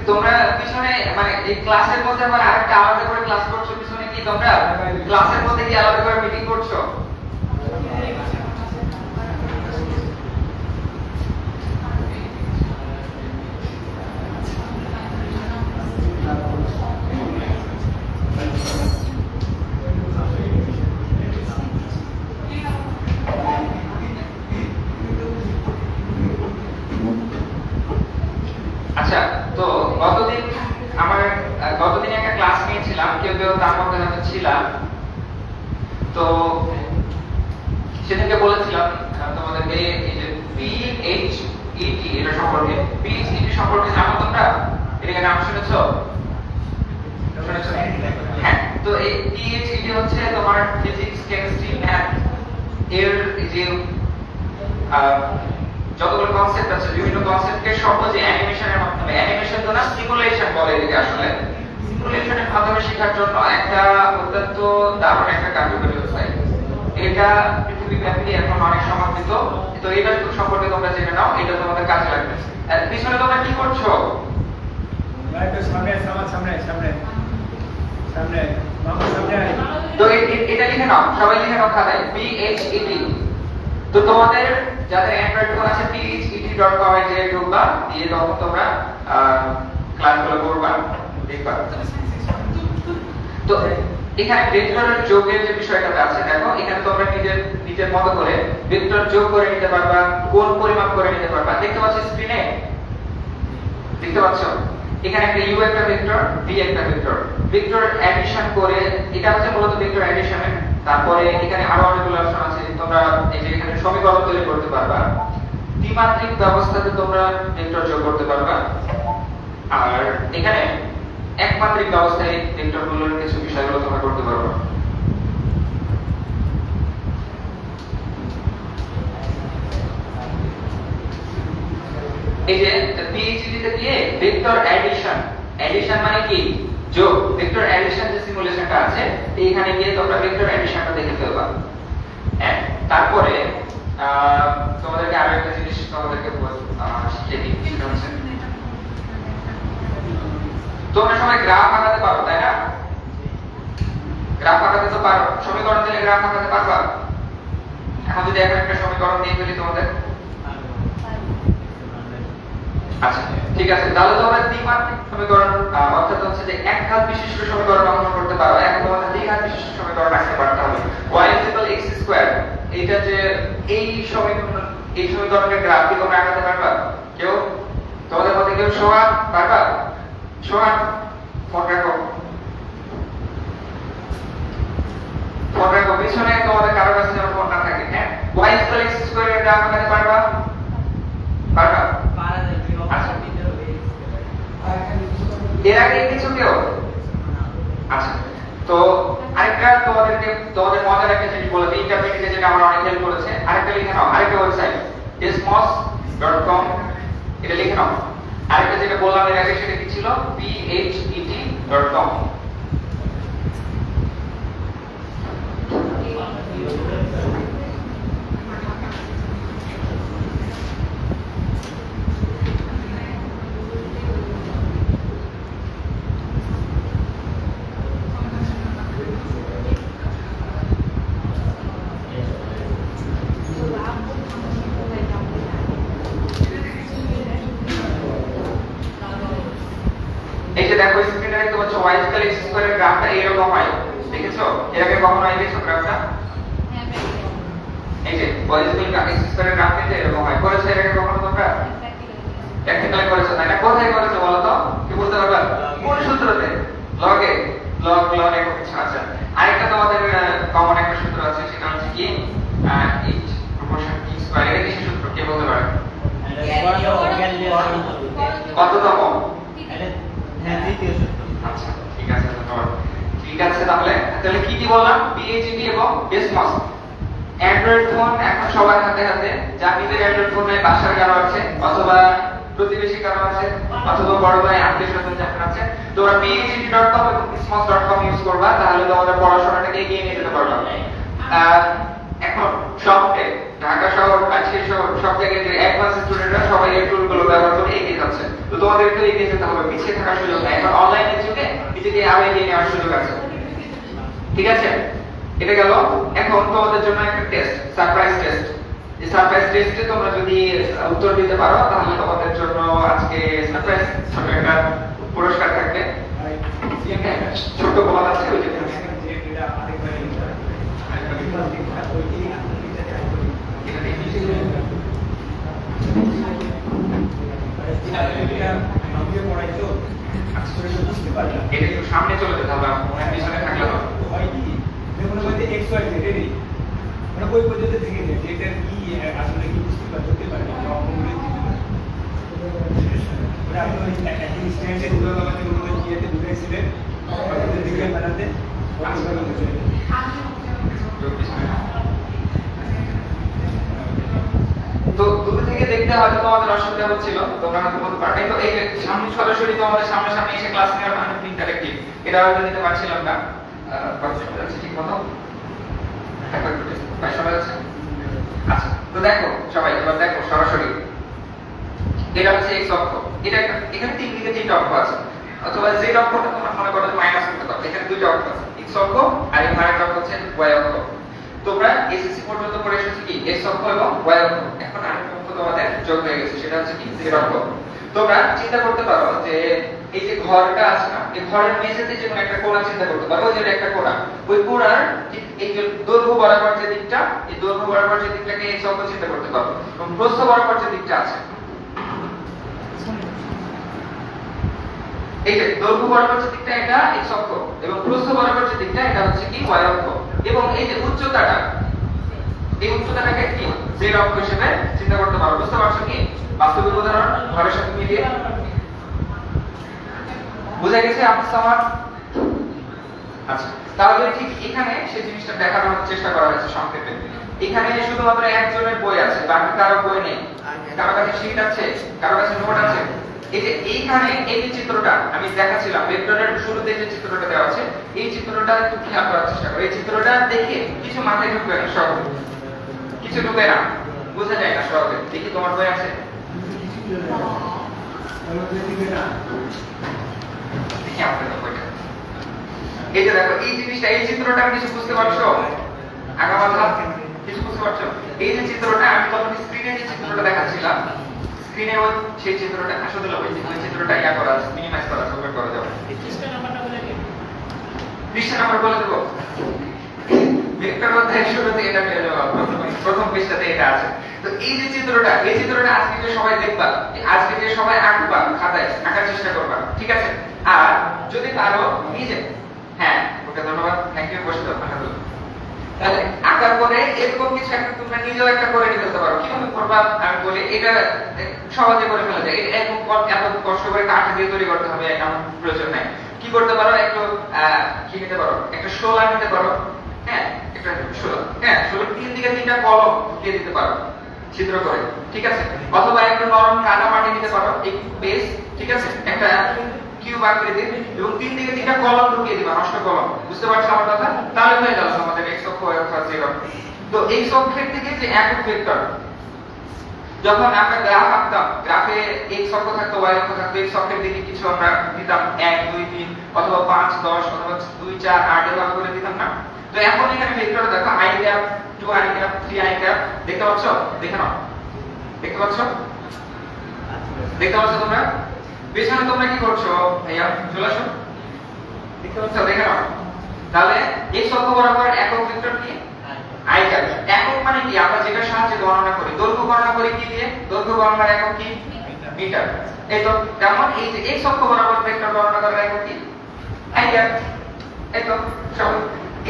A: তোমরা পিছনে মানে এই ক্লাসের মধ্যে আবার আরেকটা আলাদা করে ক্লাস করছো পিছনে, কি তোমরা ক্লাসের মধ্যে কি আলাদা করে মিটিং করছো? আচ্ছা, তো গতদিন আমার গতদিন একটা ক্লাস নিয়েছিলাম, কেউ কেউ তার মধ্যে হয়তো ছিলাম, তো সেদিনকে বলেছিলাম তোমাদেরকে এই যে PHET এটা সম্পর্কে, PHET সম্পর্কে জানো তোমরা? এটাকে নাম শুনেছো? শুনেছো? হ্যাঁ, তো এই PHET হচ্ছে তোমার ফিজিক্স, কেমিস্ট্রি, ম্যাথ এর যে যতগুলো কনসেপ্ট আছে, বিভিন্ন কনসেপ্টকে সহজে অ্যানিমেশনের মাধ্যমে, অ্যানিমেশন তো না, সিমুলেশন বলে এটাকে, আসলে সিমুলেশনের মাধ্যমে শেখার জন্য একটা অত্যন্ত দারুণ একটা কার্যকরী ওয়েবসাইট। এটা পৃথিবীব্যাপী এখন অনেক সমর্থিত। তো এটা সম্পর্কে তোমরা জেনে নাও, এটা তোমাদের কাজে লাগবে। পিছনে তোমরা কি করছো?
B: সামনে সামনে সামনে সামনে মামা সামনে।
A: তো এটা লিখে নাও, সবাই লিখে নাও খাতায়, PHET। তো তোমাদের যাদের অ্যান্ড্রয়েড ফোন আছে phet.com এ যে ঢুকবা, দিয়ে তখন তোমরা ক্লাসগুলো করবা, দেখবা। তো এখানে ভেক্টরের যোগের যে বিষয়টা আছে, দেখো এখানে তোমরা নিজের মতো করে ভেক্টর যোগ করে নিতে পারবা, কোণ পরিমাপ করে নিতে পারবা। দেখতে পাচ্ছ স্ক্রিনে? দেখতে পাচ্ছ এখানে একটা u একটা ভেক্টর, v একটা ভেক্টর, ভেক্টর অ্যাডিশন করে, এটা হচ্ছে মূলত ভেক্টর অ্যাডিশনের। তারপরে এখানে আরো অনেকগুলো অপশন আছে, তোমরা এই যে এখানে সমীকরণ তৈরি করতে পারবা, দ্বিমাত্রিক ব্যবস্থাতে তোমরা ভেক্টর যোগ করতে পারবা, আর এখানে একমাত্রিক ব্যবস্থায় ভেক্টরগুলোর কিছু বিষয়গুলো তোমরা করতে পারবা। এই যে PHET তে গিয়ে ভেক্টর অ্যাডিশন, অ্যাডিশন মানে কি? যোগ। ভেক্টর অ্যাডিশন যে সিমুলেশনটা আছে, এইখানে গিয়ে তোমরা ভেক্টর অ্যাডিশনটা দেখে ফেলবা। হ্যাঁ, তারপরে তোমাদেরকে আরো একটা জিনিস তোমাদেরকে শিখিয়ে দিই, সেটা হচ্ছে তোমরা সবাই গ্রাফ আঁকাতে পারো, তাই না? গ্রাফ আঁকাতে তো পারো, সমীকরণ দিলে গ্রাফ আঁকাতে পারবা? এখন যদি এখন একটা সমীকরণ দিয়ে ফেলি তোমাদের, আচ্ছা ঠিক আছে, তাহলে তোমরা দ্বিমাত্রিক সমীকরণ, অর্থাৎ হচ্ছে যে এক ঘাত বিশিষ্ট সমীকরণ অঙ্কন করতে পারো। এখন তোমাদের দ্বিঘাত বিশিষ্ট সমীকরণ আঁকতে পারতে হবে। y = x², এটা যে এই সমীকরণের গ্রাফ কি তোমরা আঁকাতে পারবা? কেউ তোমাদের মধ্যে কেউ সোহান পারবা? সোহান ফোন রাখো, ফোন রাখো, পিছনে তোমাদের কারো কাছে যেন ফোন না থাকে। হ্যাঁ, y = x² এর গ্রাফ আঁকাতে পারবা? পারবা? এর আগে কিছু কেউ? আচ্ছা, তো আরেকটা তোমাদের মজার একটা জিনিস বলে দিই, ইন্টারনেটে যেটা আমার অনেক হেল্প করেছে, আরেকটা লিখে নাও, আরেকটা ওয়েবসাইট desmos.com, এটা লিখে নাও। আরেকটা যেটা বললাম এর আগে, সেটা কি ছিল? phet.com। এই যে দেখো স্ক্রিনে দেখতে পাচ্ছ y = x² এর গ্রাফটা এরকম হয়, দেখেছো? এর আগে কখনো দেখেছো গ্রাফটা? এই যে y = x² এর গ্রাফ কিন্তু এরকম হয়। করেছো এর আগে কখনো তোমরা? প্র্যাকটিক্যালি করেছো, তাই না? কোথায় করেছো বলো তো? কি বলতে পারবা? কোন সূত্রতে? লগে, লগ এর কিছু আছে। আরেকটা তোমাদের কমন একটা সূত্র আছে, সেটা হচ্ছে কি h proportion t²। এটা কি সূত্র? কে বলতে পারে? কততম? আচ্ছা ঠিক আছে, ধন্যবাদ। ঠিক আছে, তাহলে কি কি বললাম? PHET এবং desmos। অ্যান্ড্রয়েড ফোন এখন সবার হাতে হাতে, যার নিজের অ্যান্ড্রয়েড ফোন নাই, বাসার কারো আছে, অথবা প্রতিবেশী কারো আছে, অথবা বড় ভাই আত্মীয় স্বজন যাদের আছে, তোমরা phet.com এবং desmos.com ইউজ করবা, তাহলে তোমাদের পড়াশোনাটাকে এগিয়ে নিয়ে যেতে পারবা। এখন সবটে ঢাকা শহর, রাজশাহী শহর, সব জায়গায় যে অ্যাডভান্স স্টুডেন্টরা সবাই এই টুলগুলো ব্যবহার করে এগিয়ে যাচ্ছে। তো তোমাদের একটু এগিয়ে যেতে হবে, পিছিয়ে থাকার সুযোগ নাই। এখন অনলাইনের যুগে নিজেকে আরো এগিয়ে নেওয়ার সুযোগ আছে। ঠিক আছে, এটা গেল। এখন তোমাদের জন্য একটা টেস্ট, সারপ্রাইজ টেস্ট। এই সারপ্রাইজ টেস্টে তোমরা যদি উত্তর দিতে পারো, তাহলে তোমাদের জন্য আজকে সারপ্রাইজ ছোট একটা পুরস্কার থাকবে। ছোট বল আছে, ওই যে
B: দিয়ে পড়াই তো আসলে তো বুঝতে পারি না।
A: এটা একটু সামনে চলে যেতে হবে, ওখানে পিছনে থাকলে হবে।
B: তো হয় কি যেমন বলতে এক্স ওয়াই জেড এরই মানে ওই পর্যন্ত থেকে যায় যেটার কি আসলে কি বুঝতে পারতে পারি না অঙ্কগুলো দিতে পারি ওটা আপনি ওই একটা ইনস্ট্যান্সে দুটো আমাদের কোনো ইয়েতে বুঝাইছিলেন আপনাদের দিকে বানাতে আসলে বুঝে
A: তো দূর থেকে দেখতে হয়তো তোমাদের অসুবিধা হচ্ছিল, তোমরা হয়তো বলতে পারো কিন্তু এই সামনে সরাসরি তোমাদের সামনাসামনি এসে ক্লাস নেওয়ার মানে ইন্টারেক্টিভ, এটা হয়তো নিতে পারছিলাম না। কথা শোনা যাচ্ছে ঠিক মতো? একবার একটু শোনা যাচ্ছে? আচ্ছা, তো দেখো সবাই এবার দেখো সরাসরি, এটা হচ্ছে এক্স অক্ষ, এটা এখানে তিন দিকে তিনটা অক্ষ আছে, অথবা যে অক্ষটা তোমরা মনে করো যে মাইনাস করতে পারো, এখানে দুইটা অক্ষ আছে, এক্স অক্ষ আর এখানে আরেকটা অক্ষ হচ্ছে ওয়াই অক্ষ। তোমরা এসএসসি পর্যন্ত পড়ে এসেছো কি এক্স অক্ষ এবং ওয়াই অক্ষ, এখন আরেকটা অক্ষ তোমাদের যোগ হয়ে গেছে, সেটা হচ্ছে কি জেড অক্ষ। তোমরা চিন্তা করতে পারো যে এই যে ঘরটা আছে না, এই ঘরের মেঝেতে যে কোনো একটা কোণা চিন্তা করতে পারো, ওই যে একটা কোণা, ওই কোণার এই যে দৈর্ঘ্য বরাবর যে দিকটা, এই দৈর্ঘ্য বরাবর যে দিকটাকে এক্স অক্ষ চিন্তা করতে পারো, এবং প্রস্থ বরাবর যে দিকটা আছে, এই যে দৈর্ঘ্য বরাবর যে দিকটা এটা এক্স অক্ষ এবং প্রস্থ বরাবর যে দিকটা এটা হচ্ছে কি ওয়াই অক্ষ, এবং এই যে উচ্চতাটা, এই উচ্চতাটাকে কি জেড অক্ষ হিসেবে চিন্তা করতে পারো। বুঝতে পারছো কি বাস্তবিক উদাহরণ ঘরের সাথে মিলিয়ে বুঝা গেছে আমার? আচ্ছা, তাহলে ঠিক এখানে সেই জিনিসটা দেখানোর চেষ্টা করা হয়েছে সংক্ষেপে। এখানে শুধুমাত্র একজনের বই আছে, বাকি কারো বই নেই, কারো কাছে শীট আছে, কারো কাছে নোট আছে। এই যে এইখানে এই যে চিত্রটা আমি দেখাচ্ছিলাম, ভেক্টরের শুরুতে যে চিত্রটা দেওয়া আছে, এই চিত্রটা একটু খেয়াল করার চেষ্টা করো। এই চিত্রটা দেখে কিছু মাথায় ঢুকবে না, সহজে কিছু ঢুকে না, বোঝা যায় না সহজে। দেখি তোমার বই আছে? দেখি আমাদের বইটা। এই যে দেখো এই জিনিসটা, এই চিত্রটা কিছু বুঝতে পারছো? আগামাথা কিছু বুঝতে পারছো? এই যে চিত্রটা আমি তখন স্ক্রিনে যে চিত্রটা দেখাচ্ছিলাম, স্ক্রিনে ওই সেই চিত্রটা আসলে ওই চিত্রটা ইয়া করা আছে, মিনিমাইজ করা আছে, ওপেন করা যাবে। পৃষ্ঠা নাম্বার বলে দেবো। ভেক্টর অধ্যায়ের শুরুতে এটা পেয়ে যাবো, প্রথম পৃষ্ঠাতে এটা আছে। তো এই যে চিত্রটা, এই চিত্রটা আজকে যে সবাই দেখবা, আজকে যে সবাই আঁকবা, খাতায় আঁকার চেষ্টা করবা, ঠিক আছে? আর যদি পারো নিজে, হ্যাঁ ওকে ধন্যবাদ, থ্যাংক ইউ, বসে দাও, আলহামদুলিল্লাহ। তাহলে আঁকার পরে এরকম কিছু একটা তোমরা নিজেও একটা করে নিতে পারো। কিভাবে করবা আমি বলি, এটা সহজে করে ফেলা যায়। এত কষ্ট করে কাঠ দিয়ে তৈরি করতে হবে এমন প্রয়োজন নাই। কি করতে পারো, একটু কি নিতে পারো, একটা শোলা নিতে পারো, হ্যাঁ একটা শোলা, হ্যাঁ শোলার তিন দিকে তিনটা কলম ঢুকিয়ে দিতে পারো ছিদ্র করে, ঠিক আছে? অথবা একটু নরম কাদা মাটি নিতে পারো, একটু বেস, ঠিক আছে? একটা কিউব আকৃতির, এবং তিন দিকে তিনটা কলম ঢুকিয়ে দিবা, নষ্ট কলম। বুঝতে পারছো আমার কথা? তাহলে হয়ে গেল আমাদের এক্স অক্ষ, ওয়াই অক্ষ আর জেড অক্ষ। তো এক্স অক্ষের দিকে যে একক ভেক্টর, যখন আমরা গ্রাফ আঁকতাম, গ্রাফে এক্স অক্ষ থাকতো, ওয়াই অক্ষ থাকতো, এক্স অক্ষের দিকে কিছু আমরা দিতাম 1 2 3 অথবা 5 10 অথবা 2 4 8 এভাবে করে দিতাম না? তো এখন এখানে ভেক্টর দেখো, i cap 2 i cap 3 i cap, দেখতে পাচ্ছো? দেখে নাও, দেখতে পাচ্ছো? দেখতে পাচ্ছো তোমরা? পেছনে তোমরা কি করছো ভাইয়া? চলে আসো, দেখতে পাচ্ছো? দেখে নাও। তাহলে এক্স অক্ষ বরাবর একক ভেক্টর কি i ক্যাপ। একক মানে কি? আমরা যেটা সাহায্যে গণনা করি, দৈর্ঘ্য গণনা করি কি দিয়ে? দৈর্ঘ্য গণনার একক কি? মিটার। এই তো যেমন এই যে এক্স অক্ষ বরাবর ভেক্টর গণনা করার একক কি? i cap. এই তো সব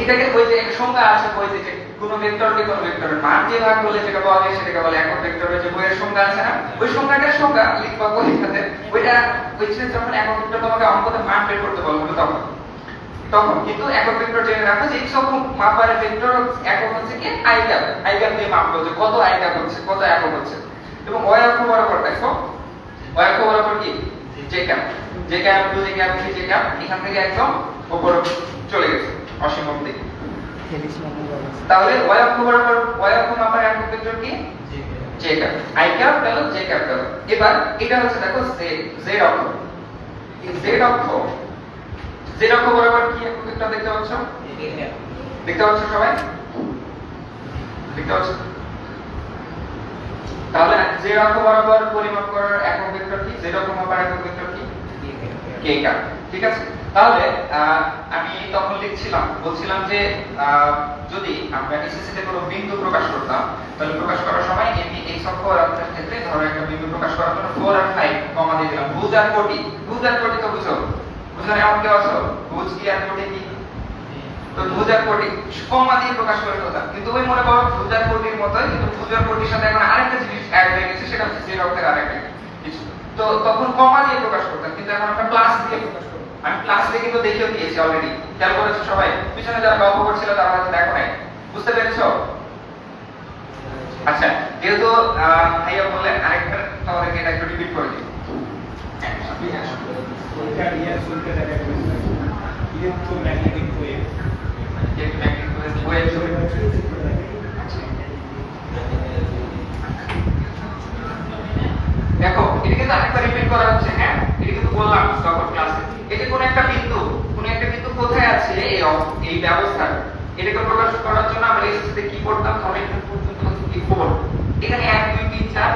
A: এটাকে ওই যে সংজ্ঞা আছে বইতে, যে কোন ভেক্টরকে কোন ভেক্টরের মান যে ভাগ বলে যেটা পাওয়া যায় সেটাকে বলে একক ভেক্টরের যে বইয়ের সংজ্ঞা আছে না, ওই সংজ্ঞাটার সংজ্ঞা লিখবা পরীক্ষাতে। ওইটা যখন একক ভেক্টর তোমাকে অঙ্কতে মান বের করতে বলবে তখন কিন্তু একক ভেক্টর জেনে রাখো যে এক্স অক্ষ মাপার ভেক্টর একক হচ্ছে কি i ক্যাপ। i ক্যাপ দিয়ে মাপলো যে কত i ক্যাপ হচ্ছে, কত একক হচ্ছে। এবং ওয়াই অক্ষ বরাবর দেখো, ওয়াই অক্ষ বরাবর কি J cap, J cap 2 J cap 3 J cap, এখান থেকে একদম উপরে চলে গেছে অসীম অবধি। তাহলে ওয়াই অক্ষ বরাবর ওয়াই অক্ষ মাপার একক ভেক্টর কি জে ক্যাপ, i ক্যাপ গেল, জে ক্যাপ গেল। এবার এটা হচ্ছে দেখো জেড অক্ষ। এই জেড অক্ষ, জেড অক্ষ বরাবর কি একক ভেক্টর দেখতে পাচ্ছ? দেখতে পাচ্ছ সবাই? দেখতে পাচ্ছ? তাহলে জেড অক্ষ বরাবর পরিমাপ করার একক ভেক্টর কি? জেড অক্ষ মাপার একক ভেক্টর কি? কে ক্যাপ। ঠিক আছে, তাহলে আমি তখন বলছিলাম যে যদি আমরা এসএসসি তে কোনো বিন্দু প্রকাশ করতাম, তাহলে প্রকাশ করার সময় এমনি এই অক্ষ আর অক্ষের ক্ষেত্রে ধরো একটা বিন্দু প্রকাশ করার জন্য 4 আর 5 কমা দিয়ে দিলাম। ভুজ আর কোটি তো বুঝো এমন কেউ আছো? ভুজ কি আর কোটি কি? তো ভুজ আর কোটি কমা দিয়ে প্রকাশ করে ফেলতাম, কিন্তু ওই মনে করো ভুজ আর কোটির মতোই, কিন্তু ভুজ আর কোটির সাথে এখন আরেকটা জিনিস অ্যাড হয়ে গেছে, সেটা হচ্ছে জেড অক্ষের আরেকটা কিছু। তো তখন কমা দিয়ে প্রকাশ করতাম, কিন্তু এখন আমরা প্লাস দিয়ে প্রকাশ করব। আমি প্লাস দিয়ে কিন্তু দেখিয়ে দিয়েছি অলরেডি, খেয়াল করেছো সবাই? পিছনে যারা গল্প করছিল তারা হয়তো দেখো নাই, বুঝতে পেরেছো? আচ্ছা, যেহেতু ভাইয়া বললেন আরেকবার, তোমাদেরকে এটা একটু রিপিট করে দিই।
B: ইলেক্ট্রোম্যাগনেটিক ওয়েভ
A: দেখো এটা কিন্তু আরেকবার রিপিট করা হচ্ছে। হ্যাঁ, এটা কিন্তু বললাম তখন ক্লাসে, এই যে কোন একটা বিন্দু কোথায় আছে এই ব্যবস্থার, এটাকে প্রকাশ করার জন্য আমরা এসএসসি তে কি করতাম? ধরো এখানে পর্যন্ত কি 4, এখানে 1 2 3 4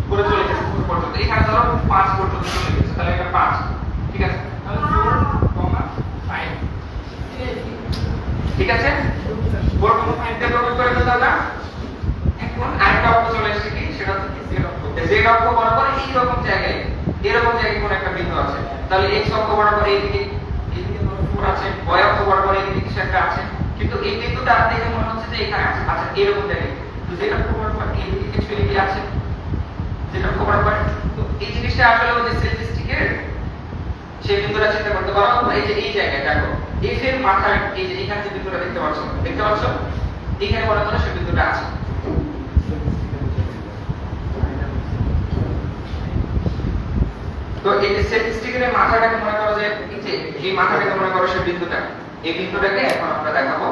A: করে চলে গেছে 4 পর্যন্ত, এখানে ধরো 5 পর্যন্ত চলে গেছে, তাহলে এটা 5। ঠিক আছে, তাহলে 4, 5। ঠিক আছে, 4, 5 দিয়ে প্রকাশ করে দিতে হবে। এখন আরেকটা অক্ষ চলে এসেছে, কি সেটা হচ্ছে জেড অক্ষ। জেড অক্ষ বরাবর এরকম জায়গায় কোন একটা বিন্দু আছে, তাহলে এক্স অক্ষ বরাবর এইদিকে 4 আছে, y অক্ষ বরাবর এইদিকে কিছু একটা আছে, কিন্তু এই বিন্দুটা দেখে মনে হচ্ছে যে এখানে আছে। আচ্ছা, এরকম জায়গায় তো জেড অক্ষ বরাবর এইদিকে কিছু এদিকে আছে, জেড অক্ষ বরাবর। তো এই জিনিসটা আসলে ওই যে সেলফিস্টিকের সেই বিন্দুটা চিন্তা করতে পারো। এই যে এই জায়গায় দেখো এফ এর মাথায় এই যে এখানে যে বিন্দুটা দেখতে পাচ্ছ এখানে মনে করো সেই বিন্দুটা আছে। তো এই যে সেলফিস্টিকের মাথাটাকে মনে করো যে এই মাথাটাকে মনে করো সেই বিন্দুটা, এই বিন্দুটাকে এখন আমরা দেখাবো।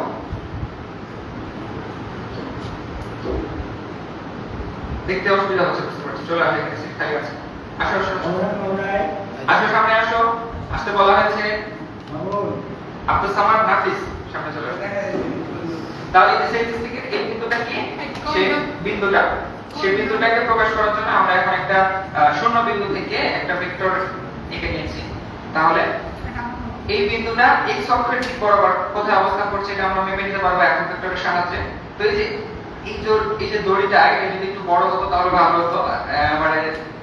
A: দেখতে অসুবিধা হচ্ছে, বুঝতে পারছি? চলো আমি এখানে খালি আছে, আসো সামনে আসো, আসতে বলা হয়েছে। আব্দুল সামাদ নাফিস সামনে চলে আসো। তাহলে এই সেলফিস্টিকের এই বিন্দুটা কি? সেই বিন্দুটাকে প্রকাশ করার জন্য আমরা এখন একটা শূন্য বিন্দু থেকে একটা ভেক্টর এঁকে নিয়েছি। তাহলে এই বিন্দুটা x অক্ষের ঠিক বরাবর কোথায় অবস্থান করছে এটা আমরা ভেবে নিতে পারবো এখন ভেক্টরের সাহায্যে। তো এই যে দড়িটা এটা যদি একটু বড় হতো তাহলে ভালো হতো, মানে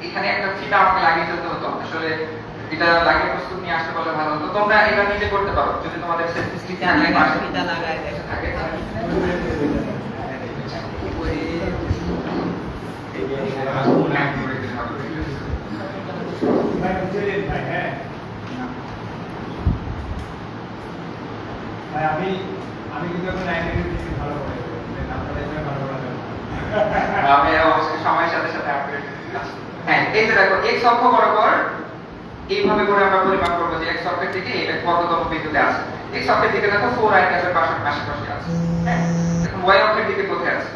A: এখানে একটা ফিতা আমাকে লাগিয়ে ফেলতে হতো, আসলে এটা লাগিয়ে প্রস্তুত নিয়ে আসতে পারলে ভালো হতো। তোমরা এটা নিজে করতে পারো যদি তোমাদের সেলফিস্টিক
C: ফিতা লাগায়
A: থাকে।
B: আমি কিন্তু এখন ভালো করে
A: আমি অবশ্যই সময়ের সাথে সাথে আপডেট। হ্যাঁ, এই যে দেখো x অক্ষ বরাবর এইভাবে করে আমরা পরিমাপ করব যে x অক্ষের দিকে এটা কততম বিন্দুতে আছে। x অক্ষের দিকে দেখো 4 আর এর পাশাপাশি আছে। হ্যাঁ, এখন y অক্ষের দিকে কোথায় আছে?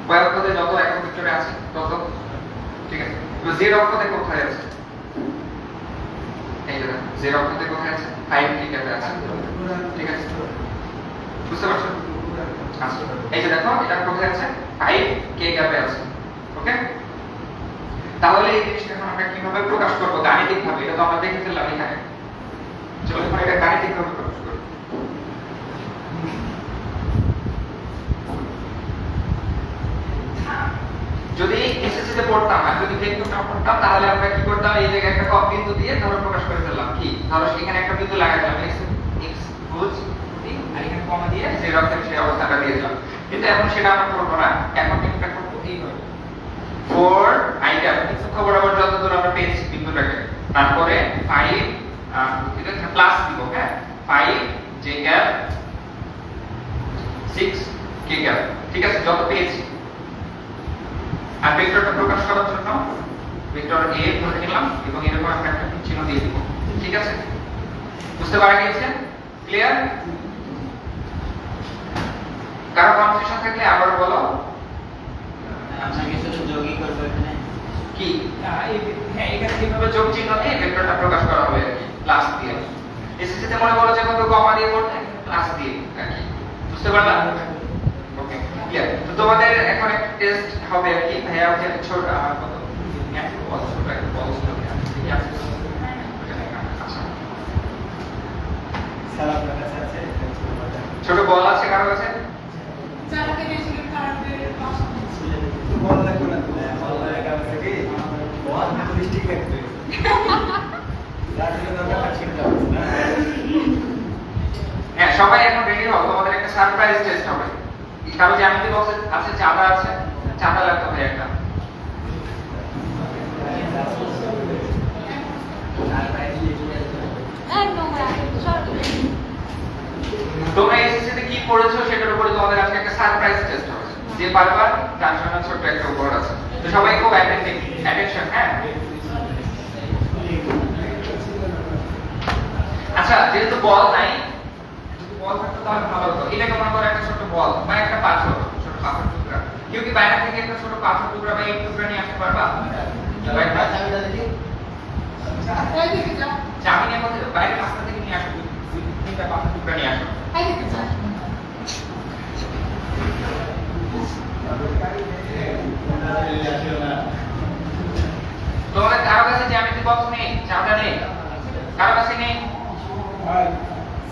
A: y অক্ষতে যত একক ভেক্টরে আছে তত। ঠিক আছে, তো z অক্ষতে কোথায় আছে? এই যে z অক্ষতে কোথায় আছে? 5 ঠিক আছে। ঠিক আছে, বুঝতে পারছো? আচ্ছা, এই যে দেখো এটা কোথায় আছে? 5 কে গ্যাপে আছে। ওকে, তাহলে এই জিনিসটা এখন আমরা কিভাবে প্রকাশ করব গাণিতিকভাবে? এটা তো আমরা দেখে ফেললাম এখানে। চলো এখন এটা গাণিতিকভাবে প্রকাশ করি। যদি এসএসসি তে পড়তাম আর যদি ভেক্টরটা পড়তাম তাহলে আমরা কি করতাম? এই জায়গায় একটা বিন্দু দিয়ে ধরো প্রকাশ করে ফেললাম। কি ধরো এখানে একটা বিন্দু লাগাইলাম x ভুজ আর এখানে কমা দিয়ে যে অক্ষের সেই অবস্থানটা দিয়ে দিলাম। কিন্তু এখন সেটা আমরা করব না, এখন কিন্তু এটা করব এইভাবে 4 i গ্যাপ x অক্ষ বরাবর যত দূর আমরা পেয়েছি বিন্দুটাকে, তারপরে 5 এটা প্লাস দিব। হ্যাঁ, 5 j গ্যাপ 6 k গ্যাপ। ঠিক আছে, যত পেয়েছি। আর ভেক্টরটা প্রকাশ করার জন্য ভেক্টর a ধরে নিলাম এবং এর উপর আমরা একটা চিহ্ন দিয়ে দিব। ঠিক আছে, বুঝতে পারা গিয়েছে? ক্লিয়ার? কারো কনফিউশন থাকলে আবার বলো।
C: আপনাকে শুধু যোগই করবো এখানে
A: কি হ্যাঁ, এখানে কিভাবে যোগ চিহ্ন দিয়ে ভেক্টরটা প্রকাশ করা হবে আর কি, প্লাস দিয়ে। এসএসসি তে মনে করো যে কত কমা দিয়ে করতে, প্লাস দিয়ে আর কি। বুঝতে পারলা? ওকে, ক্লিয়ার। তো তোমাদের এখন একটা টেস্ট হবে আর কি, ভাইয়া ওকে ছোট কত নেট বল ছোট একটা বল ছিল ঠিক আছে আচ্ছা
B: স্যার আপনার কাছে আছে
A: ছোট বল আছে কারো কাছে
D: চালাতে গেছিলাম কারেন্টের পাশে
B: বল লাগবে না বল লাগে কাছে কি বল পুলিশ ঠিক আছে তাহলে দরকার ছিল না
A: হ্যাঁ সবাই এখন রেডি হও তোমাদের একটা সারপ্রাইজ টেস্ট হবে কারো জ্যামিতি বক্সে আছে চাঁদা আছে চাঁদা লাগতে হবে একটা তোমরা এসএসসি তে কি পড়েছো সেটার উপরে তোমাদের আজকে একটা সারপ্রাইজ টেস্ট হবে যে পারবা তার জন্য ছোট্ট একটা উপহার আছে তো সবাই খুব অ্যাটেনশন হ্যাঁ আচ্ছা যেহেতু বল নাই যদি বল থাকতো তাহলে ভালো হতো এটাকে মনে করো একটা ছোট বল বা একটা পাথর ছোট পাথর টুকরা কেউ কি বাইরে থেকে একটা ছোট পাথর টুকরা বা ইট টুকরা নিয়ে আসতে পারবা
D: এইদিকে যা
A: চাবি নিয়ে কোথায় বাইরে রাস্তা থেকে নিয়ে আসো দুই তিনটা পাথর টুকরা নিয়ে আসো
D: এইদিকে যা
A: তোমাদের কারো কাছে জ্যামিতি বক্স নেই চাঁদা নেই কারো কাছে নেই
B: ভাই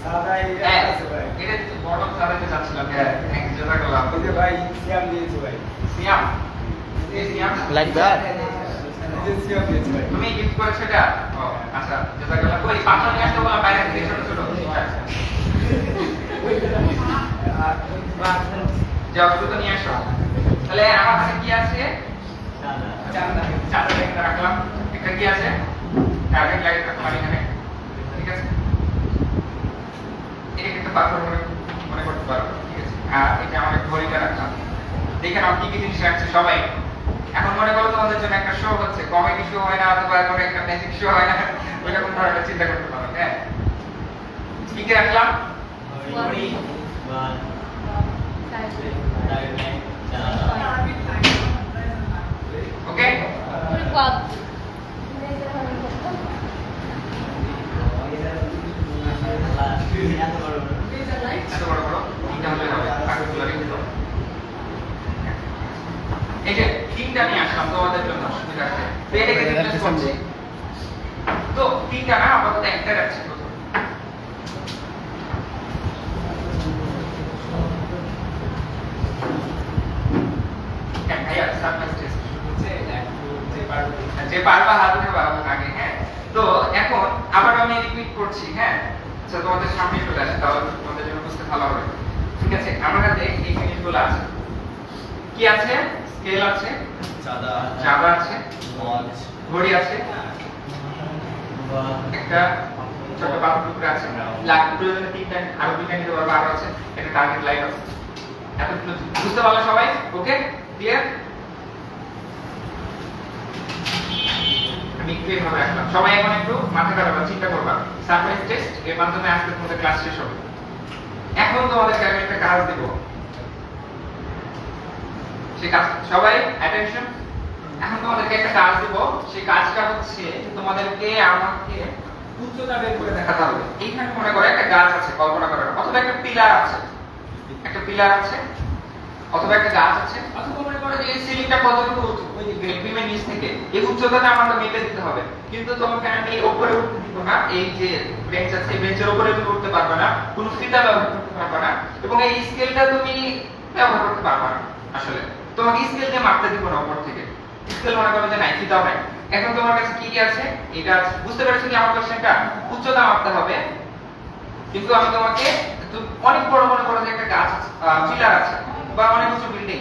B: সাদাই
A: হ্যাঁ
B: আছে ভাই
A: এটা বড় চাঁদাতে যাচ্ছিলাম হ্যাঁ জাযাকাল্লাহ
B: এই যে ভাই সিয়াম দিয়েছে ভাই
A: সিয়াম এই সিয়াম
C: লাইক দ্যাট
B: এই যে সিয়াম দিয়েছে ভাই
A: তুমি গিফট করেছো এটা ও আচ্ছা জাযাকাল্লাহ কই পাথর নিয়ে আসতে বলা বাইরে থেকে ছোট ছোট যাও দ্রুত নিয়ে আসো তাহলে আমার কাছে কি আছে চাঁদা একটা রাখলাম একটা কি আছে টার্গেট লাইট রাখলাম এখানে ঠিক আছে এটা একটা পাথর মনে করতে পারো ঠিক আছে আর এটা আমার ঘড়িটা রাখলাম দেখেন আমি কি জিনিস রাখছি সবাই এখন মনে করো তোমাদের জন্য একটা শো হচ্ছে কমেডি শো হয় না অথবা কোনো একটা ম্যাজিক শো হয় না ওইরকম ধরনের চিন্তা করতে পারো হ্যাঁ কি কি রাখলাম ঘড়ি ওকে এত বড় বড় তিনটা হলে হবে কাগজগুলো রেখে দাও এই যে তিনটা নিয়ে আসলাম তোমাদের জন্য সুবিধার্থে তো এটাকে রিপ্লেস করছি তো তিনটা না আপাতত একটা রাখছি প্রথম হ্যাঁ ভাইয়া সারপ্রাইজ টেস্ট হচ্ছে যে পারবা হাত উঠাবা আগে হ্যাঁ তো এখন আবার আমি রিপিট করছি হ্যাঁ আচ্ছা তোমাদের সামনে চলে আসে তাহলে তোমাদের জন্য বুঝতে ভালো হবে ঠিক আছে আমার কাছে এই জিনিসগুলো আছে কি আছে স্কেল আছে চাঁদা আছে ঘড়ি আছে একটা ছোট পাথর টুকরা আছে লাগবে প্রয়োজনে তিনটা আরো দুইটা নিতে পারবো আরো আছে একটা টার্গেট লাইট আছে এতগুলো বুঝতে পারলো সবাই ওকে ক্লিয়ার আমি একটু এভাবে রাখলাম সবাই এখন একটু মাথা কাটাবা চিন্তা করবা সারপ্রাইজ টেস্ট এর মাধ্যমে আজকে তোমাদের ক্লাস শেষ হবে এখন তোমাদেরকে আমি একটা কাজ দেব সেই কাজ সবাই অ্যাটেনশন এখন তোমাদেরকে একটা কাজ দেব সেই কাজটা হচ্ছে তোমাদেরকে আমাকে উচ্চতা বের করে দেখাতে হবে এইখানে মনে করো একটা গাছ আছে কল্পনা করার অথবা একটা পিলার আছে অথবা একটা গাছ আছে অথবা মনে করো যে এই সিলিংটা কতটুকু উঁচু ওই যে বিমের নিচ থেকে এই উচ্চতাটা আমাকে মেপে দিতে হবে কিন্তু তোমাকে আমি উপরে উঠতে দিব না এই যে বেঞ্চ আছে এই বেঞ্চের উপরে তুমি উঠতে পারবে না কোনো ফিতা ব্যবহার করতে পারবে না এবং এই স্কেলটা তুমি ব্যবহার করতে পারবে না আসলে তোমাকে স্কেল দিয়ে মাপতে দিব না উপর থেকে স্কেল মনে করো যে নাই ফিতাও নাই এখন তোমার কাছে কি কি আছে এটা আছে বুঝতে পেরেছো কি আমার কোশ্চেনটা উচ্চতা মাপতে হবে কিন্তু আমি তোমাকে অনেক বড় মনে করো যে একটা গাছ পিলার আছে বা অনেক উঁচু বিল্ডিং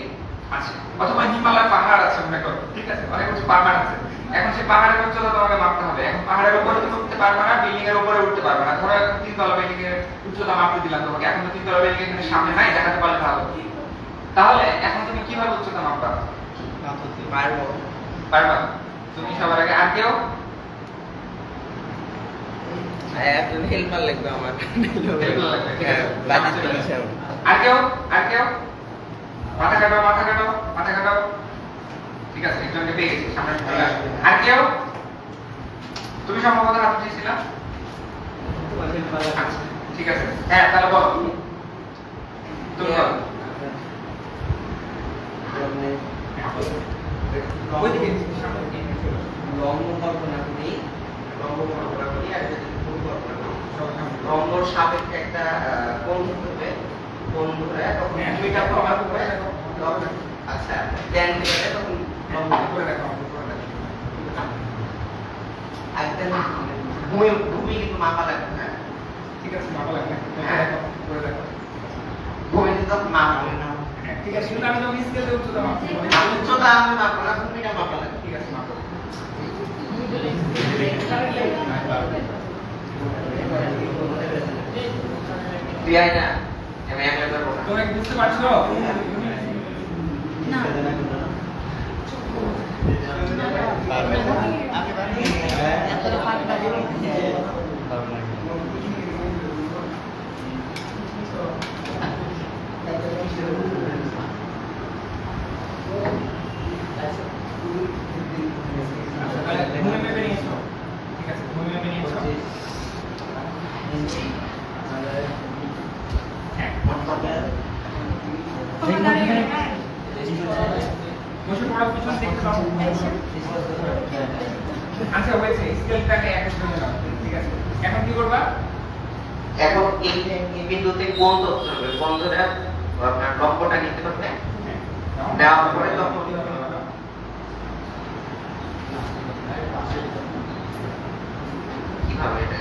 A: আছে অথবা হিমালয় পাহাড় আছে মনে করো ঠিক আছে অনেক উঁচু পাহাড় আছে এখন সেই পাহাড়ের উচ্চতা তোমাকে মাপতে হবে এখন পাহাড়ের উপরে তুমি উঠতে পারবে না বিল্ডিং এর উপরে উঠতে পারবে না ধরো এখন তিনতলা বিল্ডিং এর উচ্চতা মাপতে দিলাম তোমাকে এখন তো তিনতলা বিল্ডিং এখানে সামনে নাই দেখাতে পারলে ভালো তাহলে এখন তুমি কিভাবে উচ্চতা মাপবা পারবা তুমি সবার আগে আর কেউ
C: একজন হেল্পার লাগবে আমার
A: আর কেউ মাথা কাটাও ঠিক আছে একজনকে পেয়ে গেছি সামনে চলে আসো আর কেউ তুমি সম্ভবত হাত উঠিয়েছিলা আচ্ছা, ঠিক আছে হ্যাঁ তাহলে বলো তুমি বলো ওইদিকে সামনে
C: লম্ব কল্পনা করি, আর যদি ভূমি কল্পনা করি, লম্বর সাপেক্ষে একটা কোণ ধরবে, কোণ ধরে তখন ভূমিটা প্রমাণ করে আচ্ছা ট্যান ধরে তখন লম্ব
B: করে দেখো
C: একদম ভূমি কিন্তু মাপা লাগবে না,
B: ঠিক আছে মাপা লাগবে করে দেখো
C: ভূমিতে তো মাপ হবে না,
B: ঠিক আছে কিন্তু আমি যখন স্কেলে উচ্চতা মাপছি
C: উচ্চতা আমি মাপবো না, ভূমিটা মাপা লাগবে।
B: ঠিক আছে মাপো
A: তুই আয় না আমি একলা করবো না
B: তোমরা কি বুঝতে পারছো
D: না এতটা পারবে
B: ভূমি মেপে নিয়েছো ঠিক আছে ভূমি মেপে নিয়েছো হ্যাঁ
D: তোমরা দাঁড়িয়ে হ্যাঁ
B: বসে পড়া পিছন দেখতে পাও আচ্ছা হয়েছে স্কেলটাকে এক করে নাও ঠিক আছে এখন কি করবা
C: এখন এই বিন্দুতে কোণ ধরতে হবে, কোণ ধরে আপনার লম্বটা নিতে হবে, দেওয়ার পরে তখন কিভাবে এটা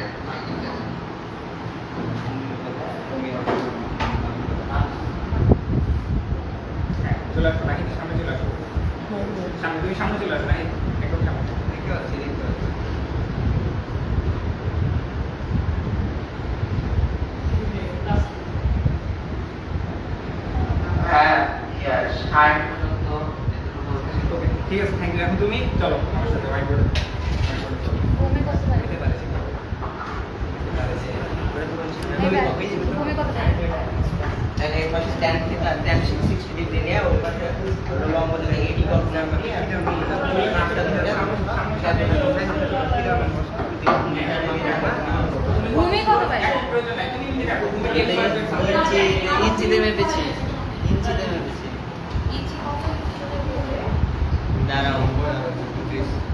B: চলে আসো নাকি সামনে চলে আসো সামনে তুমি সামনে চলে আসো নাকি একদম সামনে
C: দেখতে পাচ্ছি দেখতে পাচ্ছি হ্যাঁ ইয়াস 60 পর্যন্ত এতটুকু বলতেছি।
B: ওকে ঠিক আছে থ্যাংক ইউ এখন তুমি চলো আমার সাথে হোয়াইট বোর্ডে
D: ভূমি কত পারবে
B: পেতে পারছি
D: ভূমি কত পারবে
C: তাহলে এই পাশে tan থিটা tan 60 ডিগ্রি নিয়ে ওই পাশে লম্ব ধরে 80 কল্পনা করি আর মাপটা ধরে
D: ভূমি কত পারবে
B: এখন প্রয়োজন নাই তুমি এমনি রাখো তুমি কি
C: ইঞ্চিতে মেপেছি, ইঞ্চিতে মেপেছি।
D: ইঞ্চি কত
C: দাঁড়াও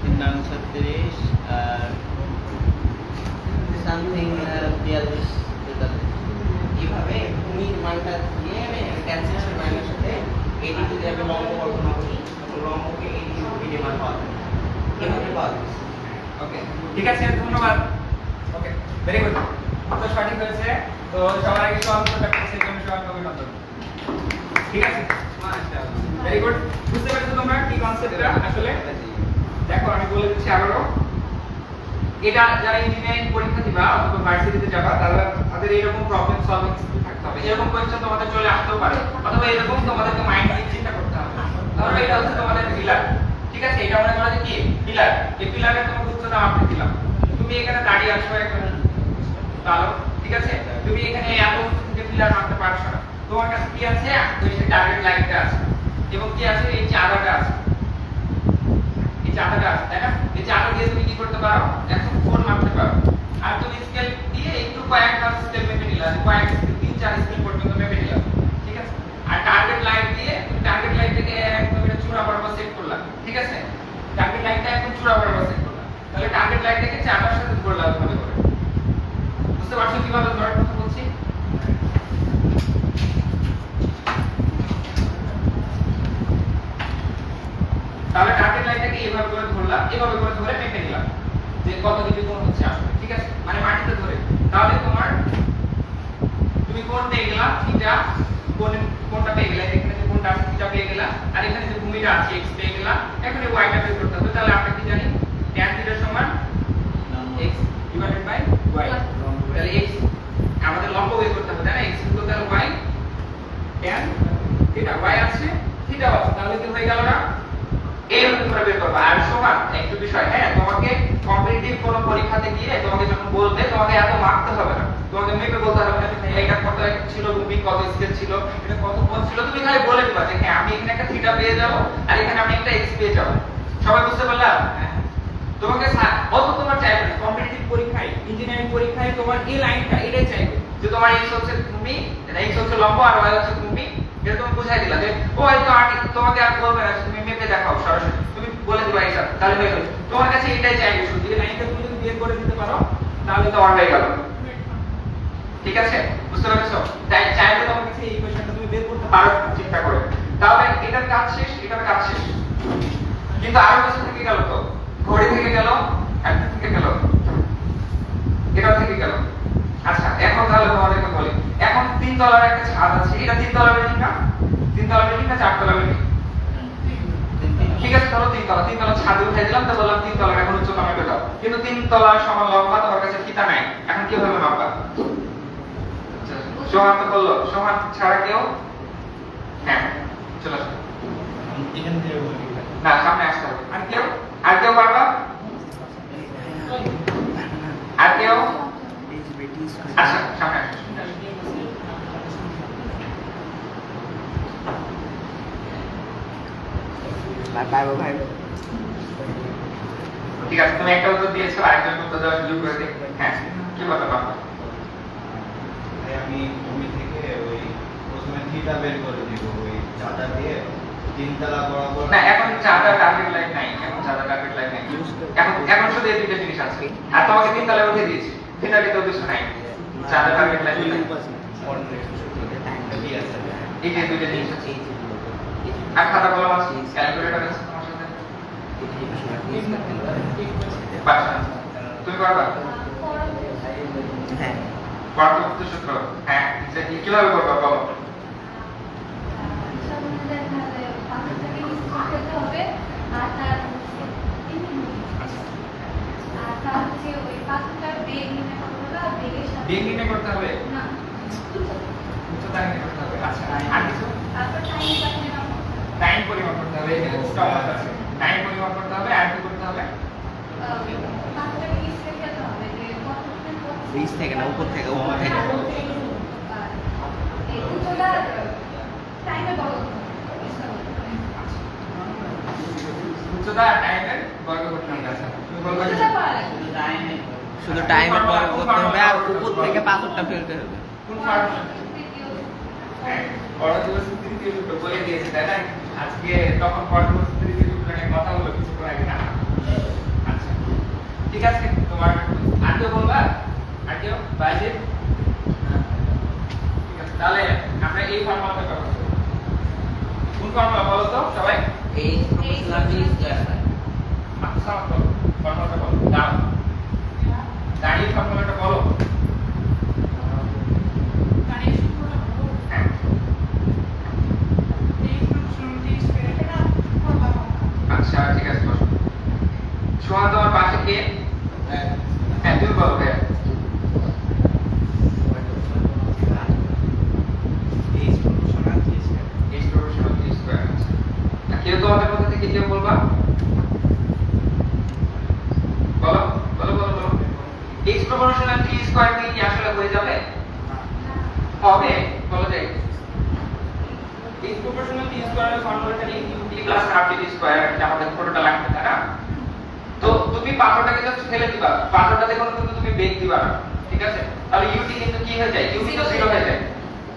C: 336 আর সামথিং 42 এইভাবে ভূমির মানটা দিয়ে আমি ক্যালকুলেশন মাইনাস সাথে 80 যদি আমি লম্ব কল্পনা করি তখন লম্বকে 80 ডিগ্রি মান পাওয়া যাবে, এভাবে পাওয়া যাবে।
B: ওকে ঠিক আছে ধন্যবাদ ওকে ভেরি গুড তো সঠিক হয়েছে তো সবার আগে সব আনসারটা করছে জন্য সবাইকে অভিনন্দন ঠিক আছে মাশাআল্লাহ ভেরি গুড বুঝতে পেরেছো তোমরা কি কনসেপ্টটা আসলে দেখো আমি বলে দিচ্ছি আবারও এটা যারা ইঞ্জিনিয়ারিং পরীক্ষা দিবা অথবা ভার্সিটিতে যাবা তাদের এরকম প্রবলেম সলভিং স্কিল থাকতে হবে এরকম কোয়েশ্চেন তোমাদের চলে আসতেও পারে অথবা এরকম তোমাদেরকে মাইন্ড দিয়ে চিন্তা করতে হবে ধরো এটা হচ্ছে তোমাদের পিলার ঠিক আছে এটা মনে করো যে কি পিলার এই পিলারের তোমাকে উচ্চতা মাপতে দিলাম তুমি এখানে দাঁড়িয়ে আছো এখন ভালো ঠিক আছে তুমি এখানে এত যে পিলার মাপতে পারছো না তোমার কাছে কি আছে ওই যে টার্গেট লাইনটা আছে এবং কি আছে এই চাঁদাটা আছে এই চাঁদাটা আছে তাই না এই চাঁদা দিয়ে তুমি কি করতে পারো এখন কোণ মাপতে পারো আর তুমি স্কেল দিয়ে একটু কয়েকবার স্কেল মেপে নিলা কয়েক স্কেল 3-4 স্কেল পর্যন্ত মেপে নিলা ঠিক আছে আর টার্গেট লাইন দিয়ে তুমি টার্গেট লাইনটাকে একদম এটা চূড়া বরাবর সেট করলা ঠিক আছে টার্গেট লাইনটা একদম চূড়া বরাবর সেট করলা তাহলে টার্গেট লাইনটাকে চাঁদার সাথে ধরলা ভাবে করে বুঝতে পারছো কিভাবে ধরার কথা বলছি তাহলে টার্গেট লাইনটাকে এইভাবে করে ধরলাম এভাবে করে ধরে মেপে নিলাম যে কত ডিগ্রি কোণ হচ্ছে আসলে ঠিক আছে মানে মাটিতে ধরে তাহলে তোমার তুমি কোণ পেয়ে গেলা থিটা কোণটা পেয়ে গেলা এখানে যে কোণটা আছে থিটা পেয়ে গেলা আর এখানে যে ভূমিটা আছে x পেয়ে গেলা এখন এই y টা বের করতে হবে তাহলে আমরা কি জানি tan থিটা সমান x ডিভাইডেড বাই y তাহলে x আমাদের লম্ব বের করতে হবে তাই না x ইকুয়াল তাহলে y tan থিটা y আছে থিটা আছে তাহলে কি হয়ে গেল না এইভাবে করে বের করবা আর সমান একটু বিষয় হ্যাঁ তোমাকে কম্পিটিটিভ কোনো পরীক্ষাতে গিয়ে তোমাকে যখন বলবে তোমাকে এত মাপতে হবে না তোমাকে মেপে বলতে হবে না যে এটা কত ছিল ভূমি কত স্কেল ছিল এটা কত কোণ ছিল তুমি খালি বলে দিবা যে হ্যাঁ আমি এখানে একটা থিটা পেয়ে যাব আর এখানে আমি একটা x পেয়ে যাব সবাই বুঝতে পারলা তোমাকে অত তোমার চাইবে না কম্পিটিটিভ পরীক্ষায় ইঞ্জিনিয়ারিং পরীক্ষায় তোমার এই লাইনটা এটাই চাইবে যে তোমার x হচ্ছে ভূমি এটা x হচ্ছে লম্ব আর y হচ্ছে ভূমি এটা তুমি বুঝাই দিলা যে ও হয়তো তোমাকে আর বলবে না তুমি মেপে দেখাও সরাসরি তুমি
A: বলে দিবা হিসাব, তাহলে হয়ে গেল। তোমার কাছে এটাই চাইবে শুধু, এই লাইনটা তুমি যদি বের করে দিতে পারো তাহলে তোমার হয়ে গেল। ঠিক আছে, বুঝতে পারছো? তাই চাইলে তোমার কাছে এই ইকুয়েশনটা তুমি বের করতে পারো চিন্তা করে। তাহলে এটার কাজ শেষ, এটার কাজ শেষ। কিন্তু আরো কিছু থেকে গেল তো, ঘড়ি থেকে গেল, একটা থেকে গেল, এটা থেকে গেল। আচ্ছা, এখন তাহলে তোমাদেরকে বলি, এখন 3 তলার একটা ছাদ আছে, এটা 3 তলা বিল্ডিং না? 3 তলা বিল্ডিং না 4 তলা বিল্ডিং? ঠিক আছে, ধরো 3 তলা, 3 তলা ছাদে উঠাই দিলাম, তো বললাম 3 তলার এখন উচ্চতা মেপে দাও। কিন্তু 3 তলার সমান লম্বা তোমার কাছে ফিতা নাই, এখন কিভাবে মাপবা? সোহান তো বললো, সোহান ছাড়া কেউ? হ্যাঁ, চলে আসো।
B: এখান থেকে বলি
A: না, সামনে আসতে হবে। আর কেউ? আর কেউ পারবা? আর কেউ? আচ্ছা, সামনে আসো।
C: ভাই
A: ঠিক আছে, তুমি একটা উত্তর দিয়েছো, আরেকজন উত্তর দেওয়ার সুযোগ করে দিই। হ্যাঁ, কি বলতে পারবা?
E: আমি ভূমি থেকে ওই প্রথমে থিটা বের করে দিব, ওই চাঁদা দিয়ে 3 তলা বরাবর।
A: না, এখন চাঁদা টার্গেট লাইন নাই, এখন চাঁদা টার্গেট লাইন নাই। এখন শুধু এই দুইটা জিনিস আছে। আর তোমাকে 3 তলায় উঠে দিয়েছি, থিটাকে তো কিছু নাই, চাঁদা টার্গেট লাইন নাই।
E: কি আছে?
A: এই যে দুইটা জিনিস আছে। আর খাতা কলম আছে, ক্যালকুলেটর আছে তোমার সাথে? পারছো না? তুমি পারবা?
C: হ্যাঁ
A: পরবর্তী সূত্র, হ্যাঁ, কিভাবে করবা বলো? বেগ নির্ণয় করতে হবে, উচ্চতা নির্ণয় করতে হবে। আচ্ছা, আর কিছু? টাইম পরিমাপ করতে হবে, এখানে স্টপ আছে। টাইম পরিমাপ করতে হবে, আর কি করতে হবে?
C: নিচ থেকে না, উপর থেকে, উপর থেকে।
A: উচ্চতা আর টাইমের বর্গ করতে হবে। আচ্ছা, তুমি বলবা কি?
C: শুধু টাইমের পর করতে হবে আর উপর থেকে পাথরটা ফেলতে হবে।
A: কোন ফর্মুলা? হ্যাঁ, বড় দিবস তৃতীয় সূত্র বলে দিয়েছে, তাই না? আজকে তখন বড় দিবস তৃতীয় সূত্র নিয়ে কথা হলো কিছুক্ষণ আগে না? আচ্ছা, ঠিক আছে, তোমার আর কেউ বলবা? আর কেউ? বাইরে? ঠিক আছে, তাহলে আমরা এই ফর্মুলাটা ব্যবহার করব। কোন ফর্মুলা বলো তো সবাই? আচ্ছা, বলো ফর্মুলাটা বলো, দাও দাঁড়িয়ে ফর্মুলাটা বলো। হ্যাঁ, আচ্ছা, ঠিক আছে, বসো। সোহান তোমার পাশে কে? হ্যাঁ, তুমি বলো ভাইয়া। H proportional T square, আচ্ছা। আর কেউ তোমাদের মধ্যে থেকে কেউ বলবা? বলো বলো বলো বলো। H proportional T square কি আসলে হয়ে যাবে? হবে, বলো যাই। H proportional T square এর ফর্মুলাটা কি? UT plus half t square, এটা আমাদের পুরোটা লাগবে, তাই না? তো তুমি পাথরটাকে জাস্ট ফেলে দিবা, পাথরটাতে কোনো কিন্তু তুমি বেগ দিবা না, ঠিক আছে? তাহলে UT কিন্তু কি হয়ে যায়? UT তো 0 হয়ে যায়।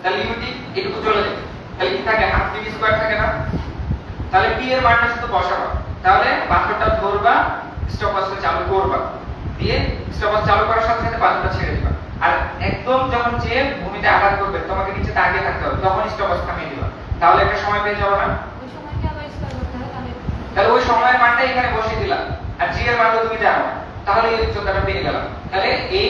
A: তাহলে UT এটুকু চলে যায়, তাহলে কি থাকে? হাফ t স্কয়ার থাকে না? তাহলে t এর মানটা শুধু বসাবা, তাহলে পাথরটা ধরবা, স্টপওয়াচটা চালু করবা, দিয়ে স্টপওয়াচ চালু করার সাথে সাথে পাথরটা ছেড়ে দিবা। আর একদম যখন যে ভূমিতে আঘাত করবে তোমাকে নিচে তাকিয়ে থাকতে হবে, তখন স্টপওয়াচ থামিয়ে দিবা, তাহলে একটা সময় পেয়ে যাবে না? তাহলে ওই সময়ের মানটা এখানে বসিয়ে দিলা, আর জি এর মানটা তুমি জানো, তাহলে এই উচ্চতাটা পেয়ে গেলাম। তাহলে এই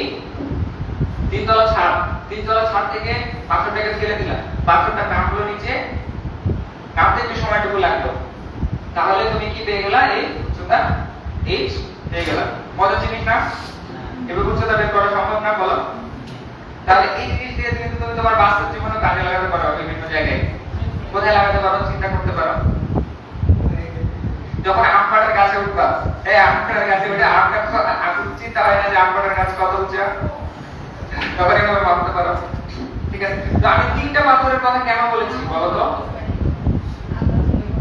A: 3 তলা ছাদ থেকে পাথরটাকে ফেলে দিলাম, পাথরটা নামলো নিচে, নামতে যে সময়টুকু লাগলো, তাহলে তুমি কি পেয়ে গেলা? এই উচ্চতা h পেয়ে গেলা। মজার জিনিস না? এভাবে উচ্চতা বের করা সম্ভব না, বলো? তাহলে এই জিনিস দিয়ে কিন্তু তুমি তোমার বাস্তব জীবনে কাজে লাগাতে পারো, বিভিন্ন জায়গায়। কোথায় লাগাতে পারো চিন্তা করতে পারো। যখন আম কাঁঠালের গাছে উঠবা, এই আম কাঁঠালের গাছে উঠে আমটা চিন্তা হয় না যে আম কাঁঠালের গাছ কত উঁচা, তখন এভাবে ভাবতে পারো, ঠিক আছে? তো আমি 3টা পাথরের কথা কেন বলেছি বলো তো?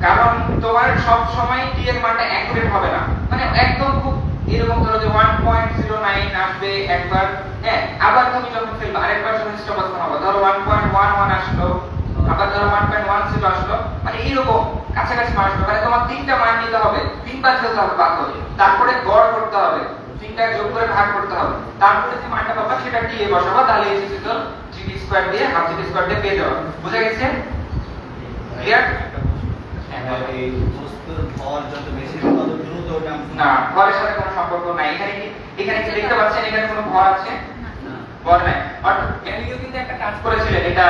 A: কারণ তোমার সব সময় টি এর মানটা অ্যাকুরেট হবে না, মানে একদম খুব এরকম ধরো যে 1.09 আসবে একবার, হ্যাঁ, আবার তুমি যখন ফেলবে আরেকবার যখন স্টপওয়াচ থামাবে, ধরো 1.11 আসলো, আবার ধরো 1.10 আসলো, মানে এইরকম কাছাকাছি মান আসবে। মানে তোমার 3টা মান নিতে হবে, তিনবার ফেলতে হবে পাথর, তারপরে গড় করতে হবে, তিনটা যোগ করে ভাগ করতে হবে, তারপরে যে মানটা পাবা সেটা টি এ বসাবা, তাহলে h ইকুয়াল gt স্কয়ার দিয়ে হাফ gt স্কয়ার দিয়ে পেয়ে যাবে। বুঝা গেছে? ক্লিয়ার?
E: এই বস্তুর ভর যত বেশি হবে তত দ্রুত ওটা
A: না, ভরের সাথে কোনো সম্পর্ক নাই। এখানে কি দেখতে পাচ্ছেন এখানে কোনো ভর আছে? ভর নাই। অর্থাৎ গ্যালিলিও কিন্তু একটা কাজ করেছিলেন, এটা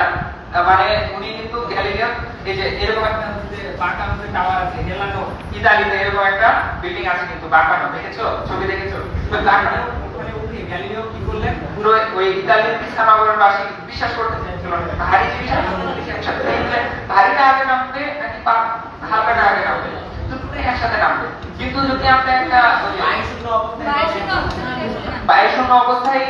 A: মানে উনি কিন্তু গ্যালিলিও এই যে এরকম একটা যে বাঁকানো যে টাওয়ার আছে, হেলানো, ইতালিতে এরকম একটা বিল্ডিং আছে কিন্তু বাঁকানো, দেখেছো? ছবি দেখেছো? তো বাঁকানো ওখানে উঠে গ্যালিলিও কি করলেন, পুরো ওই ইতালির পিসানগরের বাসী বিশ্বাস করতে চাইছিল না ভারী জিনিস একসাথে দেখলে ভারীটা আগে নামবে নাকি হালকাটা আগে নামবে, দুটোই একসাথে নামবে। কিন্তু যদি আমরা একটা বায়ুশূন্য অবস্থায়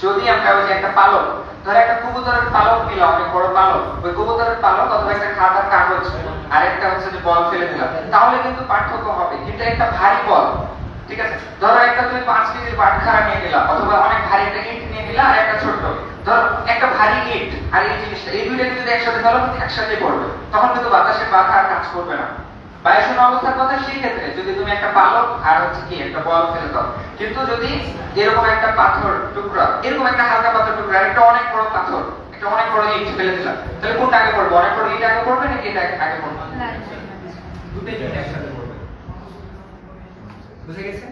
A: যদি আমরা ওই যে একটা পালক, ধরো একটা কবুতরের পালক নিলাম, অনেক বড় পালক, ওই কবুতরের পালক অথবা একটা খাতার কাগজ আর একটা হচ্ছে যে বল ফেলে দিলাম, তাহলে কিন্তু পার্থক্য হবে। কিন্তু একটা ভারী বল, ঠিক আছে, ধরো একটা তুমি 5 কেজির বাটখারা নিয়ে নিলা অথবা অনেক ভারী একটা ইট নিয়ে নিলা আর একটা ছোট, ধরো একটা ভারী ইট আর এই জিনিসটা, এই দুইটা যদি একসাথে ফেলো একসাথে পড়বে, তখন কিন্তু বাতাসের বাধা আর কাজ করবে না। বায়ুশূন্য অবস্থার কথা সেই ক্ষেত্রে যদি তুমি একটা পালক আর হচ্ছে কি একটা বল ফেলে দাও, কিন্তু যদি এরকম একটা পাথর টুকরা, এরকম একটা হালকা পাথর টুকরা, একটা অনেক বড় পাথর, একটা অনেক বড় ইট ফেলে দিলাম, তাহলে কোনটা আগে পড়বে? অনেক বড় ইট আগে পড়বে নাকি এটা আগে পড়বে? দুটোই কিন্তু একসাথে পড়বে। বুঝে গেছে?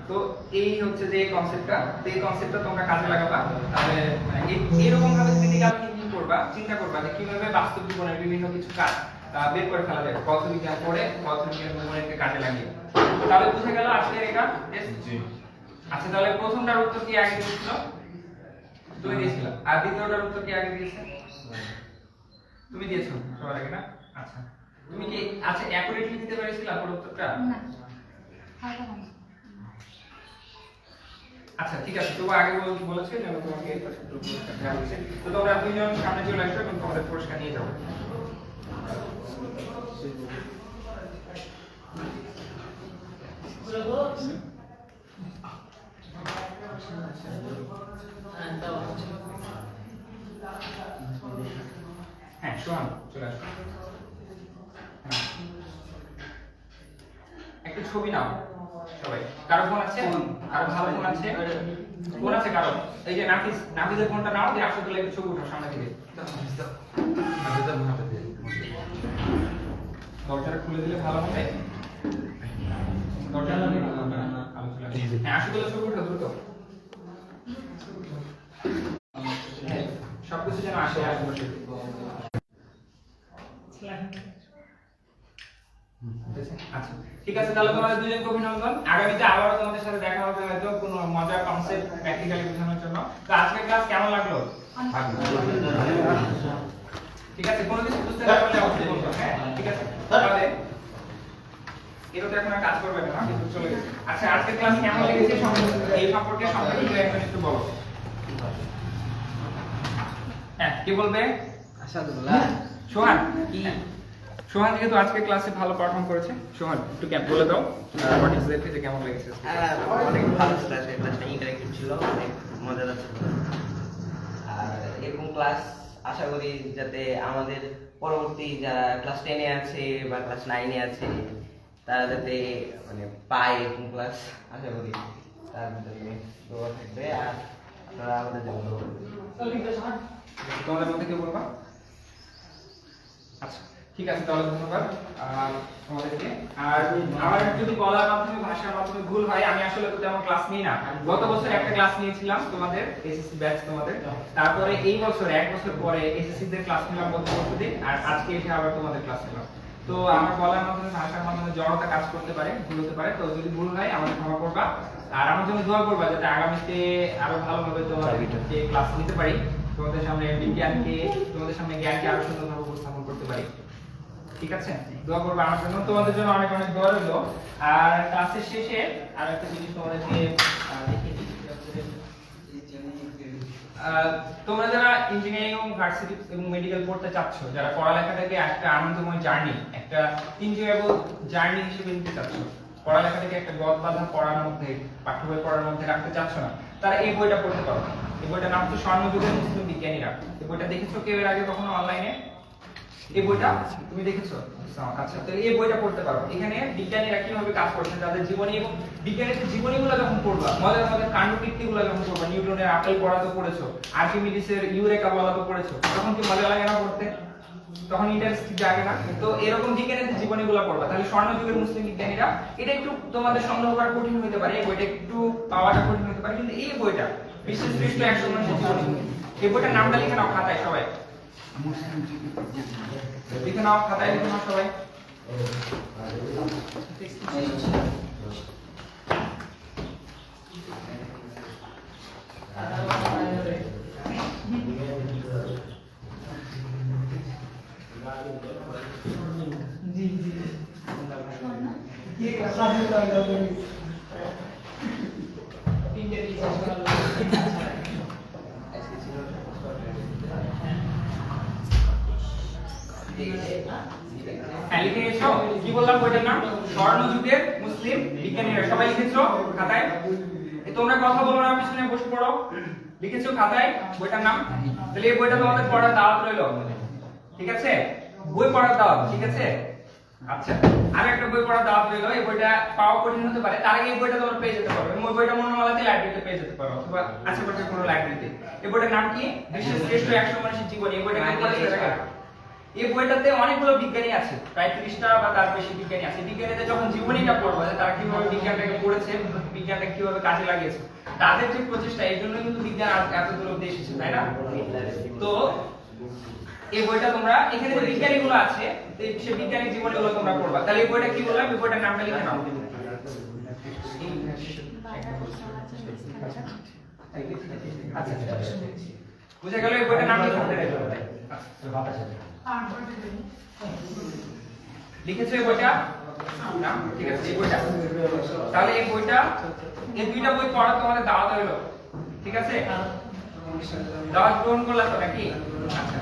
A: তো এই হচ্ছে যে কনসেপ্টটা, এই কনসেপ্টটা তোমরা কাজে লাগাবা। তাহলে মানে এরকম ভাবে ক্রিটিক্যাল থিংকিং করবা, চিন্তা করবা যে কিভাবে বাস্তব জীবনের বিভিন্ন কিছু কাজ বের করে ফেলা যায় পদার্থবিজ্ঞান পড়ে, পদার্থবিজ্ঞান গণিতকে কাজে লাগিয়ে। তাহলে বুঝে গেল আজকের এটা? জি। আচ্ছা, তাহলে প্রথমটার উত্তর কি আগে দিয়েছিল? তুমি দিয়েছিল। আর দ্বিতীয়টার উত্তর কি আগে দিয়েছে? তুমি দিয়েছো সবার আগে না? আচ্ছা, তুমি কি আচ্ছা অ্যাকুরেটলি দিতে পেরেছিলা পুরো উত্তরটা?
D: না, হালকা কম।
A: আচ্ছা ঠিক আছে, তবু আগে বলেছে যে আমি তোমাকে এই প্রশ্নটা দেওয়া হয়েছে। তো তোমরা দুইজন সামনে চলে আসবে এবং তোমাদের পুরস্কার নিয়ে যাবে। হ্যাঁ, সোহান চলে আসো। হ্যাঁ। একটু ছবি নাও সবাই। কারো ফোন আছে? কারো ভালো ফোন আছে? ফোন আছে কারো? এই যে নাফিসের ফোনটা নাও, দিয়ে আসলে একটু ছবি উঠাও সামনে থেকে। দরজাটা খুলে দিলে ভালো হবে। দরজা লাগে না আলোচনা। হ্যাঁ, আসলে ছবি উঠাও দ্রুত। হ্যাঁ, সবকিছু যেন আসে আশেপাশে। আচ্ছা ঠিক আছে, তাহলে তোমাদের দুজনকে অভিনন্দন। আগামীতে আবারও তোমাদের সাথে দেখা হবে হয়তো কোনো মজার কনসেপ্ট প্র্যাকটিক্যালি বোঝানোর জন্য। তো আজকের ক্লাস কেমন লাগলো? ঠিক আছে, কোনো কিছু বুঝতে না পারলে অবশ্যই বলবো। হ্যাঁ ঠিক আছে, তাহলে এটা তো এখন আর কাজ করবে না, কিন্তু চলে গেছে। আচ্ছা, আজকের ক্লাস কেমন লেগেছে এই সম্পর্কে একটু বলো। হ্যাঁ, কি বলবে?
C: আসাদুল্লাহ
A: সোহান
C: কি
A: সোহান যেহেতু আজকে ক্লাসে ভালো পারফর্ম করেছে, সোহান একটু বলে দাও হোয়াট ইজ দ্যাট, যে কেমন লেগেছে?
C: অনেক ভালো ক্লাস, ক্লাসটা ইন্টারেক্টিভ ছিল, অনেক মজাদার ছিল। আর এরকম ক্লাস আশা করি যাতে আমাদের পরবর্তী যারা ক্লাস 10 এ আছে বা ক্লাস 9 এ আছে তারা যাতে মানে পায় এরকম ক্লাস, আশা করি তার জন্য দোয়া থাকবে। আর আপনারা আমাদের জন্য দোয়া করবেন।
A: তোমাদের মধ্যে কেউ বলবা? আচ্ছা ঠিক আছে, তাহলে ধন্যবাদ তোমাদেরকে। আর আমার যদি বলার মাধ্যমে ভাষার মাধ্যমে ভুল হয়, আমি আসলে তো তেমন ক্লাস নিই না। গত বছর একটা ক্লাস নিয়েছিলাম তোমাদের এসএসসি ব্যাচ তোমাদের, তারপরে এই বছর এক বছর পরে এসএসসি দের ক্লাস নিলাম গত বছর দিন, আর আজকে এসে আবার তোমাদের ক্লাস নিলাম। তো আমার বলার মাধ্যমে ভাষার মাধ্যমে জড়তা কাজ করতে পারে, ভুল হতে পারে। তো যদি ভুল হয় আমাকে ক্ষমা করবা, আর আমার জন্য দোয়া করবা যাতে আগামীতে আরো ভালোভাবে তোমাদেরকে ক্লাস নিতে পারি, তোমাদের সামনে বিজ্ঞানকে, তোমাদের সামনে জ্ঞানকে আরো সুন্দরভাবে উপস্থাপন করতে পারি। ঠিক আছে, দোয়া করবে আমার জন্য, তোমাদের জন্য অনেক অনেক দোয়া রইল। আর ক্লাসের শেষে আর একটা জিনিস তোমাদেরকে দেখিয়ে দিই। তোমরা যারা ইঞ্জিনিয়ারিং এবং ভার্সিটি এবং মেডিকেল পড়তে চাচ্ছ, যারা পড়ালেখাটাকে একটা আনন্দময় জার্নি, একটা এনজয়েবল জার্নি হিসেবে নিতে চাচ্ছ, পড়ালেখাটাকে একটা গদ বাঁধা পড়ার মধ্যে, পাঠ্য বই পড়ার মধ্যে রাখতে চাচ্ছ না, তারা এই বইটা পড়তে পারো। এই বইটার নাম হচ্ছে স্বর্ণযুগের মুসলিম বিজ্ঞানীরা। এই বইটা দেখেছো কেউ এর আগে কখনো অনলাইনে? এই বইটা তুমি দেখেছো? আচ্ছা, তো এই বইটা পড়তে পারো। এখানে বিজ্ঞানীরা কিভাবে কাজ করছেন, তাদের জীবনী এবং বিজ্ঞানের জীবনীগুলো যখন পড়বা, মজার মজার কাণ্ডকীর্তিগুলো যখন পড়বা, নিউটনের আপেল পড়া তো পড়েছো, আর্কিমিডিসের ইউরেকা বলা তো পড়েছো, তখন কি মজা লাগে না পড়তে? তখন ইন্টারেস্ট জাগে না? তো এরকম বিজ্ঞানের জীবনীগুলো পড়বা, তাহলে স্বর্ণযুগের মুসলিম বিজ্ঞানীরা, এটা একটু তোমাদের সংগ্রহ করা কঠিন হতে পারে, এই বইটা একটু পাওয়াটা কঠিন হতে পারে, কিন্তু এই বইটা বিশ্বের শ্রেষ্ঠ 100 মানুষের জীবনী, এই বইটার নামটা লিখে নাও খাতায় সবাই, লিখে নাও খাতায়, লিখে নাও সবাই। হ্যাঁ, লিখে নিয়েছো? কি বললাম বইটার নাম? স্বর্ণযুগের মুসলিম বিজ্ঞানীরা। সবাই লিখেছো খাতায়? তোমরা কথা বলো না, পিছনে বসে পড়ো। লিখেছো খাতায় বইটার নাম? তাহলে এই বইটা তোমাদের পড়ার দাওয়াত রইলো, ঠিক আছে? বই পড়ার দাওয়াত, ঠিক আছে? আচ্ছা, আর একটা বই পড়ার দাওয়াত রইলো। এই বইটা পাওয়া কঠিন হতে পারে, তার আগে এই বইটা তোমরা পেয়ে যেতে পারো। এই বইটা মনোমালাতে লাইব্রেরিতে পেয়ে যেতে পারো, অথবা আশেপাশের কোনো লাইব্রেরিতে। এই বইটার নাম কি? বিশ্বের শ্রেষ্ঠ 100 মানুষের জীবনী। এই বইটা কে লিখেছে? এই বইটাতে অনেকগুলো বিজ্ঞানী আছে, প্রায় 30টা বা তার বেশি বিজ্ঞানী আছে। বিজ্ঞানীদের যখন জীবনীটা পড়বা, তারা কিভাবে বিজ্ঞানটাকে পড়েছে, বিজ্ঞানটা কিভাবে কাজে লাগিয়েছে, তাদের যে প্রচেষ্টা, এই জন্য কিন্তু বিজ্ঞান এত দূর অবধি এসেছে, তাই না? তো এই বইটা তোমরা, এখানে যে বিজ্ঞানীগুলো আছে, সেই বিজ্ঞানী জীবনীগুলো তোমরা পড়বা। তাহলে এই বইটা কি বললাম? এই বইটার নামটা লিখে নাও। আচ্ছা, বুঝে গেল? এই বইটার নাম লিখে লিখেছো এই বইটা নাম, ঠিক আছে? এই বইটা, তাহলে এই বইটা, এই দুইটা বই পড়া তোমাদের দাওয়াত হলো, ঠিক আছে? দাওয়াত গ্রহণ করলা তো নাকি? আচ্ছা,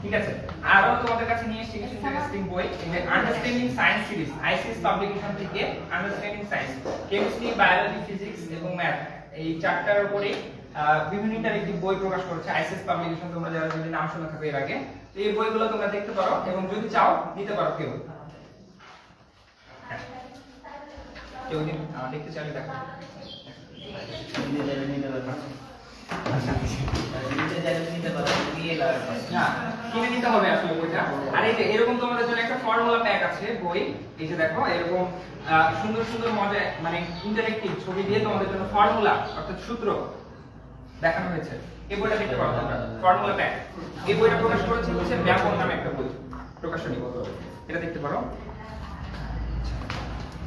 A: ঠিক আছে। আরো তোমাদের কাছে নিয়ে এসেছি কিছু ইন্টারেস্টিং বই, এই understanding science series, ICS publication থেকে understanding science, chemistry, biology, physics এবং ম্যাথ, এই চারটার উপরে বিভিন্ন ইন্টারেক্টিভ বই প্রকাশ করেছে আইসিএস পাবলিকেশন। তোমরা যারা যদি নাম শুনে থাকো এর আগে, তো এই বইগুলো তোমরা দেখতে পারো এবং যদি চাও নিতে পারো কেউ। কেউ যদি দেখতে চাইলে দেখো। কিনে নিতে হবে আসলে বইটা। আর এই যে এরকম তোমাদের জন্য একটা ফর্মুলা প্যাক আছে বই, এই যে দেখো এরকম সুন্দর সুন্দর মজা, মানে ইন্টারেক্টিভ ছবি দিয়ে তোমাদের জন্য ফর্মুলা অর্থাৎ সূত্র দেখানো হয়েছে। এই বইটা দেখতে পারো তোমরা, ফর্মুলা প্যাক। এই বইটা প্রকাশ করেছে হচ্ছে ব্যাপন নামে একটা বই, প্রকাশনী, এটা দেখতে পারো।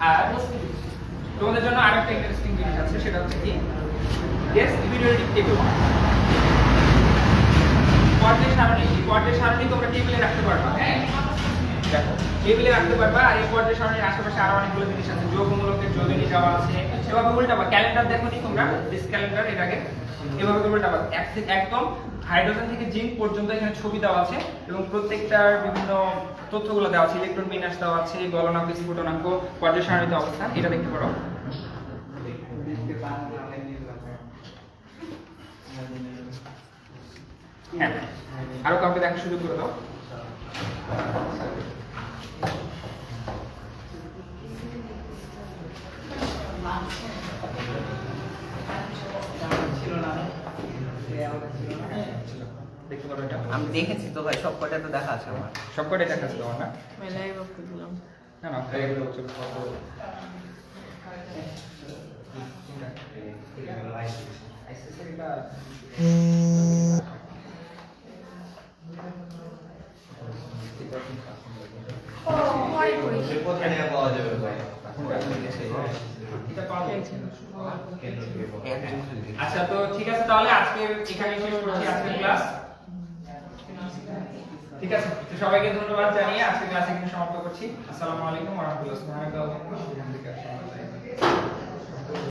A: আর তোমাদের জন্য আরেকটা ইন্টারেস্টিং জিনিস আছে, সেটা হচ্ছে কি গেস্ট পিরিয়ডিক টেবিল। পর্যায় সারণী, এই পর্যায় সারণী তোমরা টেবিলে রাখতে পারবা। হ্যাঁ, দেখো টেবিলে রাখতে পারবা। আর এই পর্যায় সারণীর আশেপাশে আরো অনেকগুলো জিনিস আছে, যোগমূলকের যোজনী দেওয়া আছে। এভাবে উল্টাবা, ক্যালেন্ডার দেখো নি তোমরা, দিস ক্যালেন্ডার, এর আগে এভাবে উল্টাবা, একদম হাইড্রোজেন থেকে জিঙ্ক পর্যন্ত এখানে ছবি দেওয়া আছে এবং প্রত্যেকটার বিভিন্ন তথ্যগুলো দেওয়া আছে, ইলেকট্রন বিন্যাস দেওয়া আছে, গলনাঙ্ক, স্ফুটনাঙ্ক, পর্যায় সারণীতে অবস্থান, এটা দেখতে পারো। হ্যাঁ, আরো কাউকে দেখার সুযোগ করে দাও। দেখতে পারো এটা?
C: আমি দেখেছি তো ভাই, সব কটা তো দেখা আছে আমার।
A: সব কটাই দেখা আছে তোমার না?
D: মেলায় বক্তব্য দিলাম।
A: না না, এগুলো হচ্ছে
E: কোথায় পাওয়া যাবে ভাই?
A: আচ্ছা, তো ঠিক আছে, তাহলে আজকে এখানে শেষ করছি আজকের ক্লাস। ঠিক আছে, তো সবাইকে ধন্যবাদ জানিয়ে আজকের ক্লাস এখানে সমাপ্ত করছি। আসসালামু আলাইকুম ওয়া রাহমাতুল্লাহি ওয়া বারাকাতুহু।